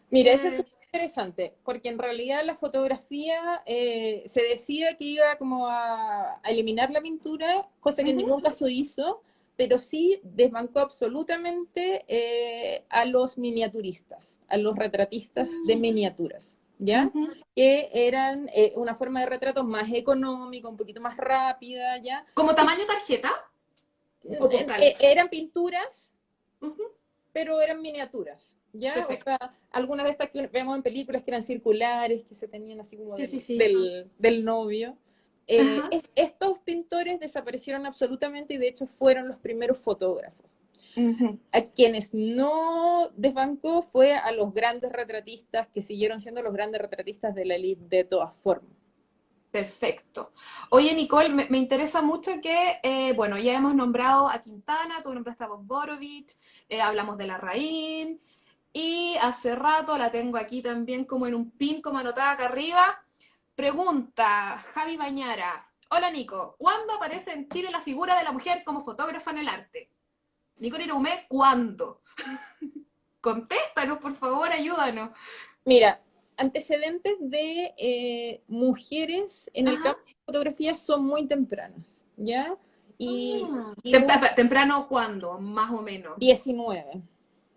S2: Mira, eso es
S1: ¿Qué?
S2: súper interesante, porque en realidad la fotografía se decía que iba como a eliminar la pintura, cosa que en
S1: Ujú.
S2: ningún caso hizo, pero sí desbancó absolutamente a los miniaturistas, a los retratistas de miniaturas, ¿ya?
S1: Ujú.
S2: Que eran una forma de retrato más económica, un poquito más rápida, ¿ya?
S1: ¿Como tamaño tarjeta o postal?
S2: Eran pinturas,
S1: Ujú.
S2: pero eran miniaturas, ¿ya? O
S1: Perfecto.
S2: sea, algunas de estas que vemos en películas que eran circulares, que se tenían así como
S1: Sí, sí,
S2: del,
S1: sí.
S2: del, del novio.
S1: Ajá.
S2: Estos pintores desaparecieron absolutamente y de hecho fueron los primeros fotógrafos.
S1: Ujú.
S2: A quienes no desbancó fue a los grandes retratistas que siguieron siendo los grandes retratistas de la élite de todas formas.
S1: Perfecto. Oye, Nicole, me interesa mucho que, bueno, ya hemos nombrado a Quintana, tú nombraste a Borovich, hablamos de Larraín, y hace rato la tengo aquí también como en un pin, como anotada acá arriba. Pregunta, Javi Bañara. Hola, Nico. ¿Cuándo aparece en Chile la figura de la mujer como fotógrafa en el arte? Nicole Irumé, ¿cuándo? Contéstanos, por favor, ayúdanos.
S2: Mira, antecedentes de mujeres en el
S1: Ajá.
S2: campo de fotografía son muy tempranas, ¿ya? Y,
S1: Ah.
S2: y un
S1: Temprano, ¿cuándo? Más o menos.
S2: 19,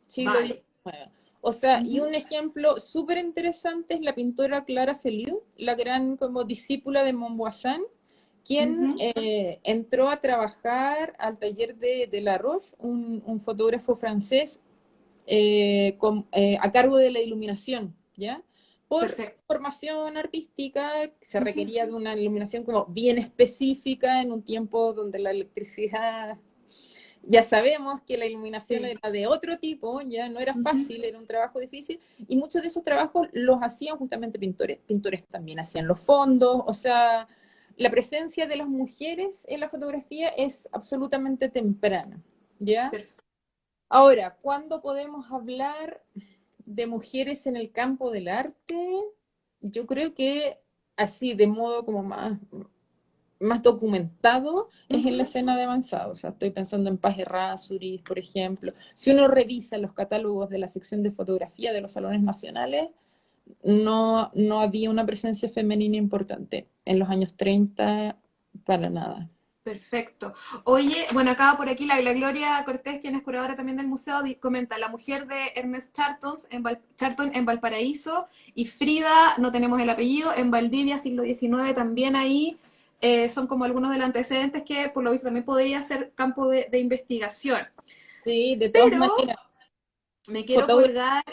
S2: siglo
S1: Vale.
S2: XIX. O sea, y
S1: Ujú.
S2: un ejemplo súper interesante es la pintora Clara Feliu, la gran como discípula de Montboisin, quien
S1: Ujú.
S2: entró a trabajar al taller de Laroche, un fotógrafo francés a cargo de la iluminación, ¿ya? Por su
S1: Perfecto.
S2: formación artística se
S1: Ujú.
S2: requería de una iluminación como bien específica en un tiempo donde la electricidad, ya sabemos que la iluminación
S1: Sí.
S2: era de otro tipo, ya no era
S1: Ujú.
S2: fácil, era un trabajo difícil, y muchos de esos trabajos los hacían justamente pintores. Pintores también hacían los fondos, o sea, la presencia de las mujeres en la fotografía es absolutamente temprana, ¿ya?
S1: Perfecto.
S2: Ahora, ¿cuándo podemos hablar de mujeres en el campo del arte? Yo creo que así, de modo como más documentado, es en la
S1: Ujú.
S2: escena de avanzado. O sea, estoy pensando en Paz Errázuriz, por ejemplo. Si uno revisa los catálogos de la sección de fotografía de los salones nacionales, no había una presencia femenina importante. En los años 30, para nada.
S1: Perfecto. Oye, bueno, acá por aquí la Gloria Cortés, quien es curadora también del museo, comenta, la mujer de Ernest Charton en Valparaíso y Frida, no tenemos el apellido, en Valdivia, siglo XIX, también ahí son como algunos de los antecedentes que por lo visto también podría ser campo de investigación.
S2: Sí, de todas
S1: Pero
S2: maneras,
S1: me quiero
S2: fotógrafo,
S1: colgar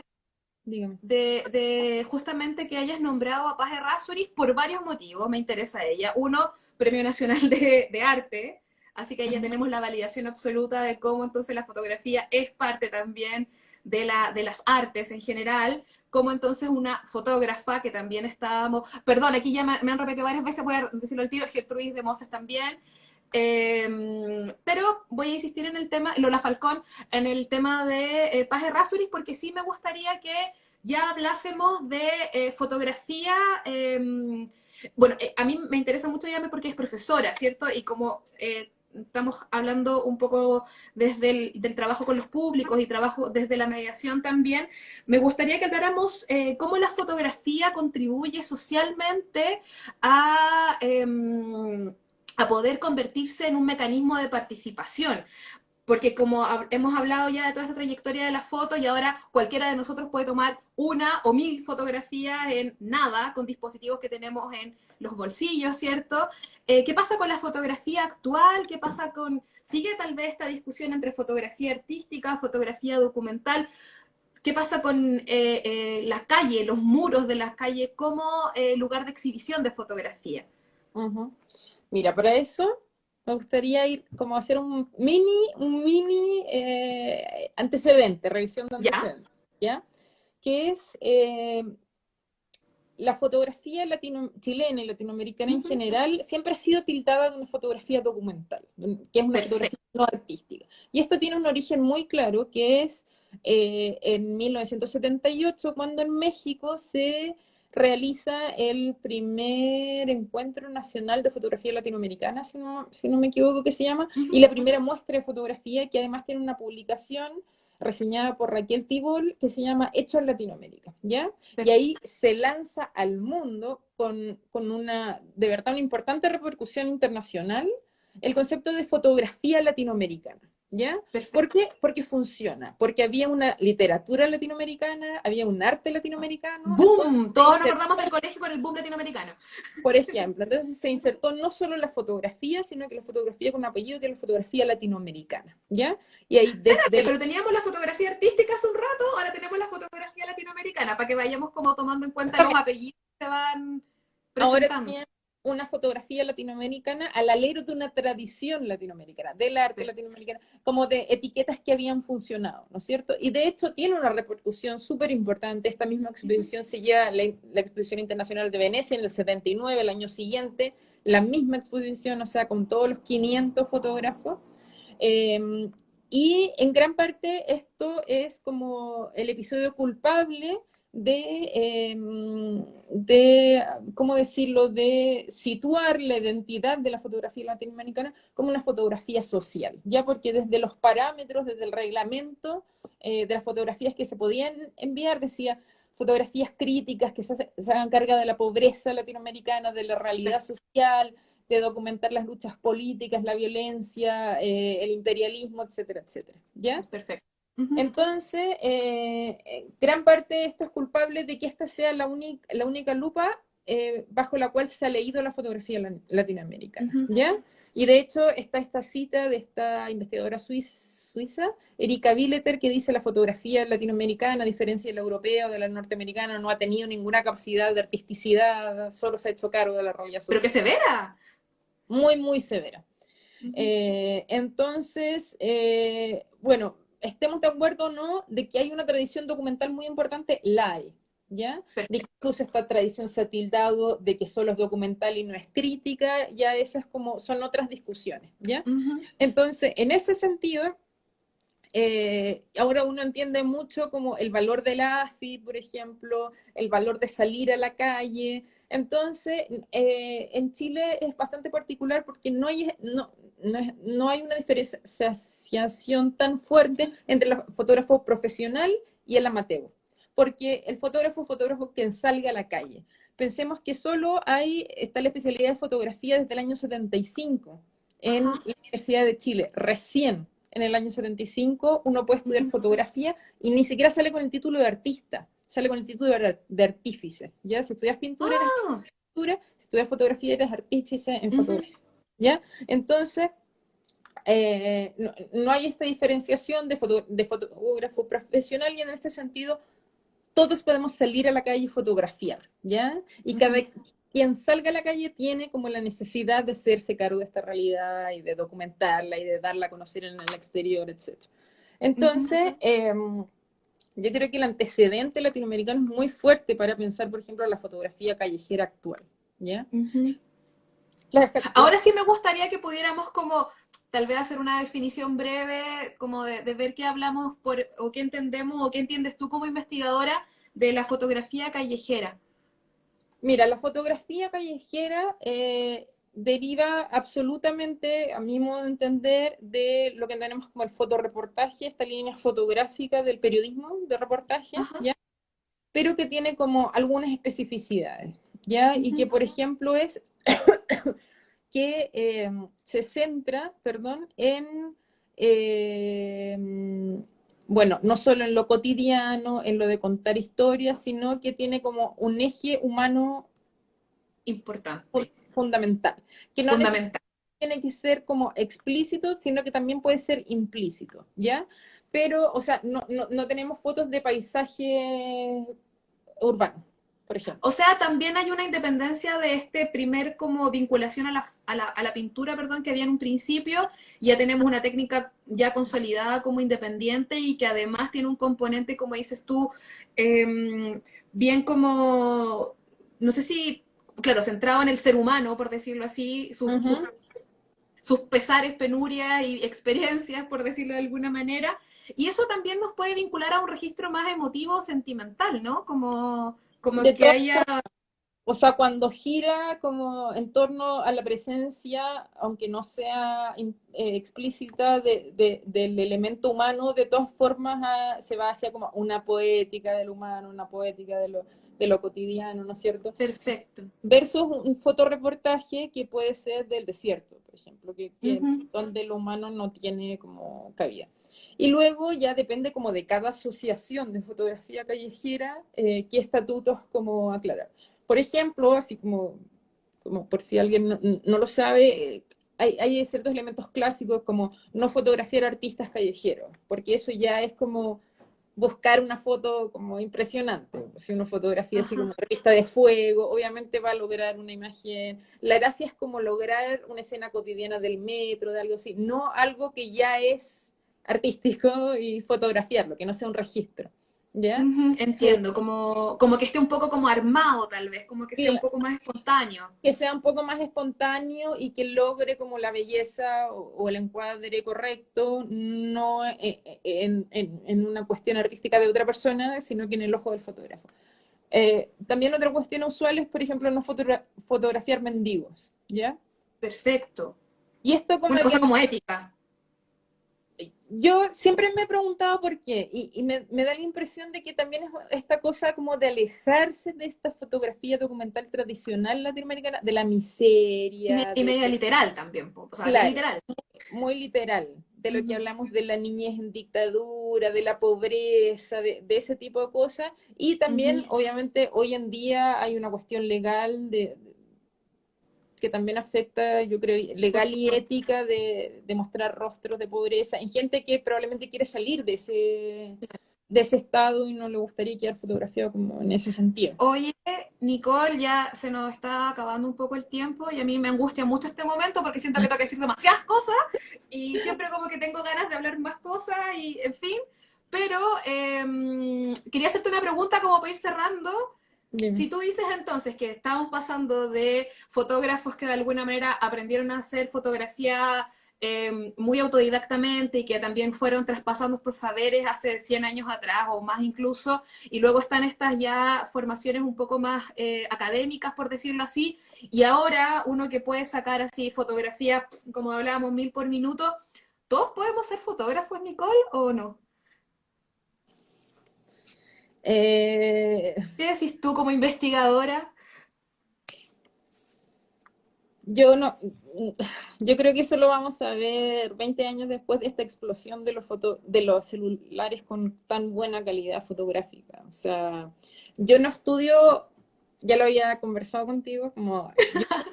S2: dígame.
S1: de justamente que hayas nombrado a Paz Errázuriz por varios motivos, me interesa ella. Uno, Premio Nacional de Arte, así que ya
S2: Ujú.
S1: tenemos la validación absoluta de cómo entonces la fotografía es parte también de las artes en general, como entonces una fotógrafa que también estábamos, perdón, aquí ya me han repetido varias veces, voy a decirlo al tiro, Gertrudis de Moses también, pero voy a insistir en el tema, Lola Falcón, en el tema de Paz Errázuriz, porque sí me gustaría que ya hablásemos de fotografía. Bueno, a mí me interesa mucho ella porque es profesora, ¿cierto? Y como estamos hablando un poco desde del trabajo con los públicos y trabajo desde la mediación también, me gustaría que habláramos cómo la fotografía contribuye socialmente a... a poder convertirse en un mecanismo de participación. Porque como hemos hablado ya de toda esta trayectoria de la foto y ahora cualquiera de nosotros puede tomar una o mil fotografías en nada con dispositivos que tenemos en los bolsillos, ¿cierto? ¿Qué pasa con la fotografía actual? ¿Qué pasa con... Sigue tal vez esta discusión entre fotografía artística, fotografía documental? ¿Qué pasa con la calle, los muros de las calles como lugar de exhibición de fotografía?
S2: Ujú. Mira, para eso me gustaría ir como a hacer un mini antecedente, revisión de
S1: ¿Ya?
S2: antecedentes, ¿ya? Que es la fotografía chilena y latinoamericana
S1: Uh
S2: en
S1: -huh.
S2: general siempre ha sido tildada de una fotografía documental, que es una fotografía
S1: Perfecto.
S2: no artística. Y esto tiene un origen muy claro, que es en 1978, cuando en México se realiza el primer encuentro nacional de fotografía latinoamericana, si no me equivoco que se llama,
S1: Uh
S2: y
S1: -huh.
S2: la primera muestra de fotografía, que además tiene una publicación reseñada por Raquel Tibol, que se llama Hecho en Latinoamérica, ¿ya? Y
S1: Perfecto.
S2: ahí se lanza al mundo con una, de verdad, una importante repercusión internacional el concepto de fotografía latinoamericana, ¿ya? ¿Por
S1: Perfecto.
S2: qué? Porque funciona, porque había una literatura latinoamericana, había un arte latinoamericano, entonces
S1: ¡Boom!
S2: se
S1: Todos nos
S2: insertó,
S1: acordamos del colegio con el boom latinoamericano.
S2: por ejemplo, entonces se insertó no solo la fotografía, sino que la fotografía con apellido, que es la fotografía latinoamericana, ¿ya? Y ahí desde
S1: Espérate, pero teníamos la fotografía artística hace un rato, ahora tenemos la fotografía latinoamericana, para que vayamos como tomando en cuenta los apellidos que se van
S2: ahora
S1: presentando.
S2: tenían una fotografía latinoamericana al alero de una tradición latinoamericana, del arte latinoamericano, como de etiquetas que habían funcionado, ¿no es cierto? Y de hecho tiene una repercusión súper importante. Esta misma exposición se lleva la Exposición Internacional de Venecia en el 79, el año siguiente, la misma exposición, o sea, con todos los 500 fotógrafos. Eh, y en gran parte esto es como el episodio culpable de, ¿cómo decirlo?, de situar la identidad de la fotografía latinoamericana como una fotografía social, ya porque desde los parámetros, desde el reglamento de las fotografías que se podían enviar, decía fotografías críticas que se hagan carga de la pobreza latinoamericana, de la realidad social, de documentar las luchas políticas, la violencia, el imperialismo, etcétera, etcétera, ¿ya?
S1: Perfecto. Uh -huh.
S2: Entonces, gran parte de esto es culpable de que esta sea la única lupa bajo la cual se ha leído la fotografía
S1: Uh
S2: latinoamericana,
S1: -huh.
S2: ¿ya? Y de hecho está esta cita de esta investigadora suiza, Erika Billeter, que dice la fotografía latinoamericana, a diferencia de la europea o de la norteamericana, no ha tenido ninguna capacidad de artisticidad, solo se ha hecho cargo de la realidad
S1: Pero qué
S2: social.
S1: severa.
S2: Muy, muy severa.
S1: Uh -huh.
S2: Entonces, bueno, estemos de acuerdo o no de que hay una tradición documental muy importante, la hay, ¿ya? De que
S1: Perfecto.
S2: incluso esta tradición se ha tildado de que solo es documental y no es crítica, ya esas como son otras discusiones, ¿ya?
S1: Uh -huh.
S2: Entonces, en ese sentido, ahora uno entiende mucho como el valor de la AFI, por ejemplo, el valor de salir a la calle. Entonces, en Chile es bastante particular porque no hay una diferenciación tan fuerte entre el fotógrafo profesional y el amateur, porque el fotógrafo quien salga a la calle. Pensemos que solo está la especialidad de fotografía desde el año 75. en
S1: Ajá.
S2: la Universidad de Chile. Recién en el año 75 uno puede estudiar fotografía y ni siquiera sale con el título de artista, sale con el título de artífice. ¿Ya? Si estudias pintura, eres
S1: Ah,
S2: pintura, si estudias fotografía, eres artífice en
S1: ujú.
S2: fotografía. ¿Ya? Entonces, no hay esta diferenciación de fotógrafo profesional y en este sentido todos podemos salir a la calle y fotografiar, ¿ya? Y cada
S1: Ujú,
S2: quien salga a la calle tiene como la necesidad de hacerse cargo de esta realidad y de documentarla y de darla a conocer en el exterior, etc.
S1: ujú.
S2: Entonces, yo creo que el antecedente latinoamericano es muy fuerte para pensar, por ejemplo, la fotografía callejera actual, ¿ya?
S1: Ujú.
S2: La, la,
S1: Ahora sí me gustaría que pudiéramos como tal vez hacer una definición breve, como de ver qué hablamos por, o qué entendemos o qué entiendes tú como investigadora de la fotografía callejera.
S2: Mira, la fotografía callejera deriva absolutamente, a mi modo de entender, de lo que entendemos como el fotoreportaje, esta línea fotográfica del periodismo de reportaje,
S1: Ajá.
S2: ¿ya? Pero que tiene como algunas especificidades, ¿ya? Y que,
S1: Ujú.
S2: por ejemplo, es que se centra, perdón, en, eh, bueno, no solo en lo cotidiano, en lo de contar historias, sino que tiene como un eje humano
S1: Importante,
S2: fundamental, que no necesariamente
S1: fundamental.
S2: tiene que ser como explícito, sino que también puede ser implícito, ¿ya? Pero, o sea, no tenemos fotos de paisaje urbano, por ejemplo.
S1: O sea, también hay una independencia de este primer como vinculación a la pintura, perdón, que había en un principio. Ya tenemos una técnica ya consolidada como independiente y que además tiene un componente, como dices tú, bien como, no sé si, claro, centrado en el ser humano, por decirlo así,
S2: Ujú.
S1: sus pesares, penurias y experiencias, por decirlo de alguna manera. Y eso también nos puede vincular a un registro más emotivo, sentimental, ¿no? Como
S2: De
S1: que
S2: todas
S1: haya.
S2: O sea, cuando gira como en torno a la presencia, aunque no sea explícita del elemento humano, de todas formas se va hacia como una poética del humano, una poética de lo cotidiano, ¿no es cierto?
S1: Perfecto.
S2: Versus un fotoreportaje que puede ser del desierto, por ejemplo,
S1: Ujú.
S2: donde lo humano no tiene como cabida. Y luego ya depende como de cada asociación de fotografía callejera, qué estatutos como aclarar. Por ejemplo, así como por si alguien no lo sabe, hay ciertos elementos clásicos como no fotografiar artistas callejeros, porque eso ya es como buscar una foto como impresionante. Si uno fotografía así como
S1: Ajá.
S2: una pista de fuego, obviamente va a lograr una imagen. La gracia es como lograr una escena cotidiana del metro, de algo así, no algo que ya es artístico y fotografiarlo, que no sea un registro. ¿Ya?
S1: Ujú, entiendo, como que esté un poco como armado tal vez, como que sea un poco más espontáneo.
S2: Que sea un poco más espontáneo y que logre como la belleza o el encuadre correcto, no en una cuestión artística de otra persona, sino que en el ojo del fotógrafo. También otra cuestión usual es, por ejemplo, no fotografiar mendigos, ¿ya?
S1: Perfecto.
S2: Y esto como
S1: Una cosa
S2: que
S1: como ética.
S2: yo siempre me he preguntado por qué, y me da la impresión de que también es esta cosa como de alejarse de esta fotografía documental tradicional latinoamericana, de la miseria,
S1: Y media literal también, o sea, bien
S2: claro,
S1: literal.
S2: muy literal, de lo que
S1: Ujú.
S2: hablamos de la niñez en dictadura, de la pobreza, de ese tipo de cosas. Y también,
S1: Ujú.
S2: obviamente, hoy en día hay una cuestión legal que también afecta, yo creo,
S1: Por
S2: legal y
S1: supuesto.
S2: ética de mostrar rostros de pobreza en gente que probablemente quiere salir de ese estado y no le gustaría quedar fotografiado como en ese sentido.
S1: Oye, Nicole, ya se nos está acabando un poco el tiempo y a mí me angustia mucho este momento porque siento que tengo que decir demasiadas cosas y siempre como que tengo ganas de hablar más cosas y en fin. Pero quería hacerte una pregunta como para ir cerrando.
S2: Dime.
S1: Si tú dices entonces que estamos pasando de fotógrafos que de alguna manera aprendieron a hacer fotografía muy autodidactamente y que también fueron traspasando estos saberes hace 100 años atrás o más incluso, y luego están estas ya formaciones un poco más académicas, por decirlo así, y ahora uno que puede sacar así fotografía, como hablábamos, 1000 por minuto, ¿todos podemos ser fotógrafos, Nicole, o no?
S2: Eh,
S1: ¿Qué decís tú como investigadora?
S2: Yo no, yo creo que eso lo vamos a ver 20 años después de esta explosión de de los celulares con tan buena calidad fotográfica. O sea, yo no estudio, ya lo había conversado contigo, como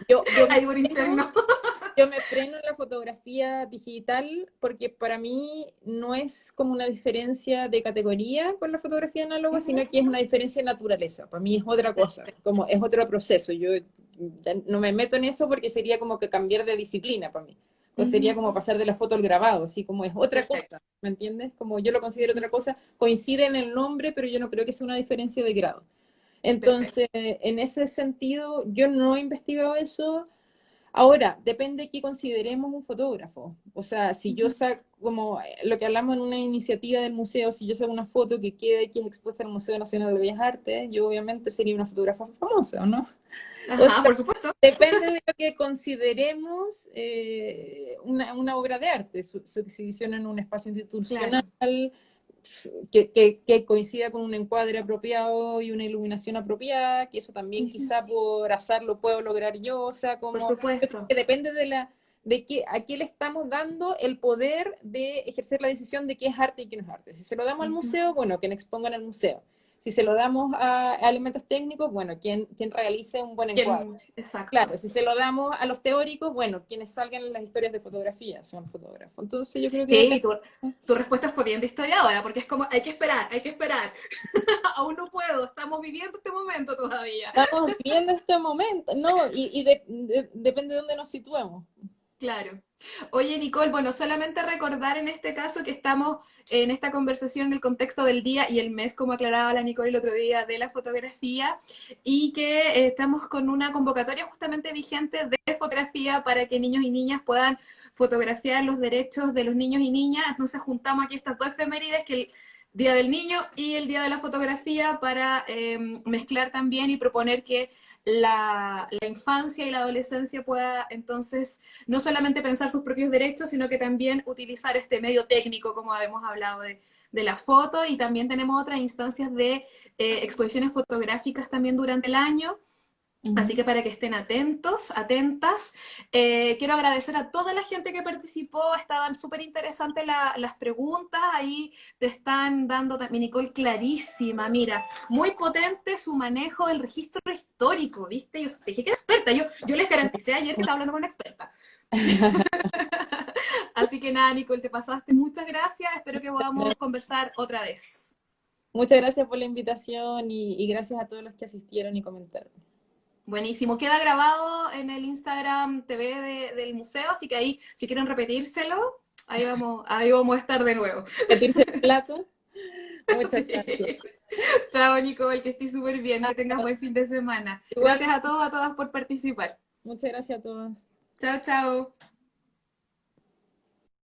S2: yo me
S1: Ahí por
S2: freno,
S1: interno.
S2: yo me freno en la fotografía digital porque para mí no es como una diferencia de categoría con la fotografía análoga,
S1: Ujú.
S2: sino que es una diferencia de naturaleza. Para mí es otra cosa, como es otro proceso. Yo ya no me meto en eso porque sería como que cambiar de disciplina para mí. Pues sería como
S1: Ujú.
S2: pasar de la foto al grabado, así como es otra
S1: Perfecto.
S2: cosa, ¿me entiendes? Como yo lo considero otra cosa, coincide en el nombre, pero yo no creo que sea una diferencia de grado.
S1: Perfecto.
S2: Entonces, en ese sentido, yo no he investigado eso. Ahora, depende de qué consideremos un fotógrafo. O sea, si yo
S1: Ujú.
S2: saco, como lo que hablamos en una iniciativa del museo, si yo saco una foto que es expuesta en el Museo Nacional de Bellas Artes, yo obviamente sería una fotógrafa famosa, ¿o no? O
S1: Ajá,
S2: sea,
S1: por supuesto.
S2: depende de lo que consideremos una obra de arte, su exhibición en un espacio institucional,
S1: Claro.
S2: que coincida con un encuadre apropiado y una iluminación apropiada, que eso también
S1: Ujú.
S2: quizá por azar lo puedo lograr yo, o sea,
S1: Por
S2: como yo creo
S1: supuesto.
S2: que depende de que, a qué le estamos dando el poder de ejercer la decisión de qué es arte y qué no es arte. Si se lo damos al
S1: Ujú.
S2: museo, bueno, quien exponga en el museo. Si se lo damos a elementos técnicos, bueno, quien realice un buen encuadre.
S1: ¿Quién? Exacto.
S2: Claro, si se lo damos a los teóricos, bueno, quienes salgan en las historias de fotografía son fotógrafos. Entonces yo creo que
S1: Sí,
S2: depende.
S1: tu respuesta fue bien de historiadora, porque es como, hay que esperar, hay que esperar. Aún no puedo, estamos viviendo este momento todavía.
S2: Estamos viviendo este momento, ¿no? Depende de dónde nos situemos.
S1: Claro. Oye, Nicole, bueno, solamente recordar en este caso que estamos en esta conversación en el contexto del día y el mes, como aclaraba la Nicole el otro día, de la fotografía, y que estamos con una convocatoria justamente vigente de fotografía para que niños y niñas puedan fotografiar los derechos de los niños y niñas. Entonces juntamos aquí estas dos efemérides, que el Día del Niño y el Día de la Fotografía, para mezclar también y proponer que la infancia y la adolescencia pueda entonces no solamente pensar sus propios derechos, sino que también utilizar este medio técnico, como habíamos hablado de la foto, y también tenemos otras instancias de exposiciones fotográficas también durante el año. Así que para que estén atentos, atentas, quiero agradecer a toda la gente que participó, estaban súper interesantes las preguntas, ahí te están dando también, Nicole, clarísima, mira, muy potente su manejo del registro histórico, ¿viste? Yo te dije que era experta, yo les garanticé ayer que estaba hablando con una experta. Así que nada, Nicole, te pasaste, muchas gracias, espero que podamos conversar otra vez.
S2: Muchas gracias por la invitación y gracias a todos los que asistieron y comentaron.
S1: Buenísimo, queda grabado en el Instagram TV del museo, así que ahí, si quieren repetírselo, ahí vamos a estar de nuevo.
S2: Repetirse el plato. Muchas gracias.
S1: Sí. Chao, Nicole, que estés súper bien, que tengas buen fin de semana.
S2: Igual,
S1: Gracias a todos, a todas por participar.
S2: muchas gracias a todos.
S1: Chao, chao.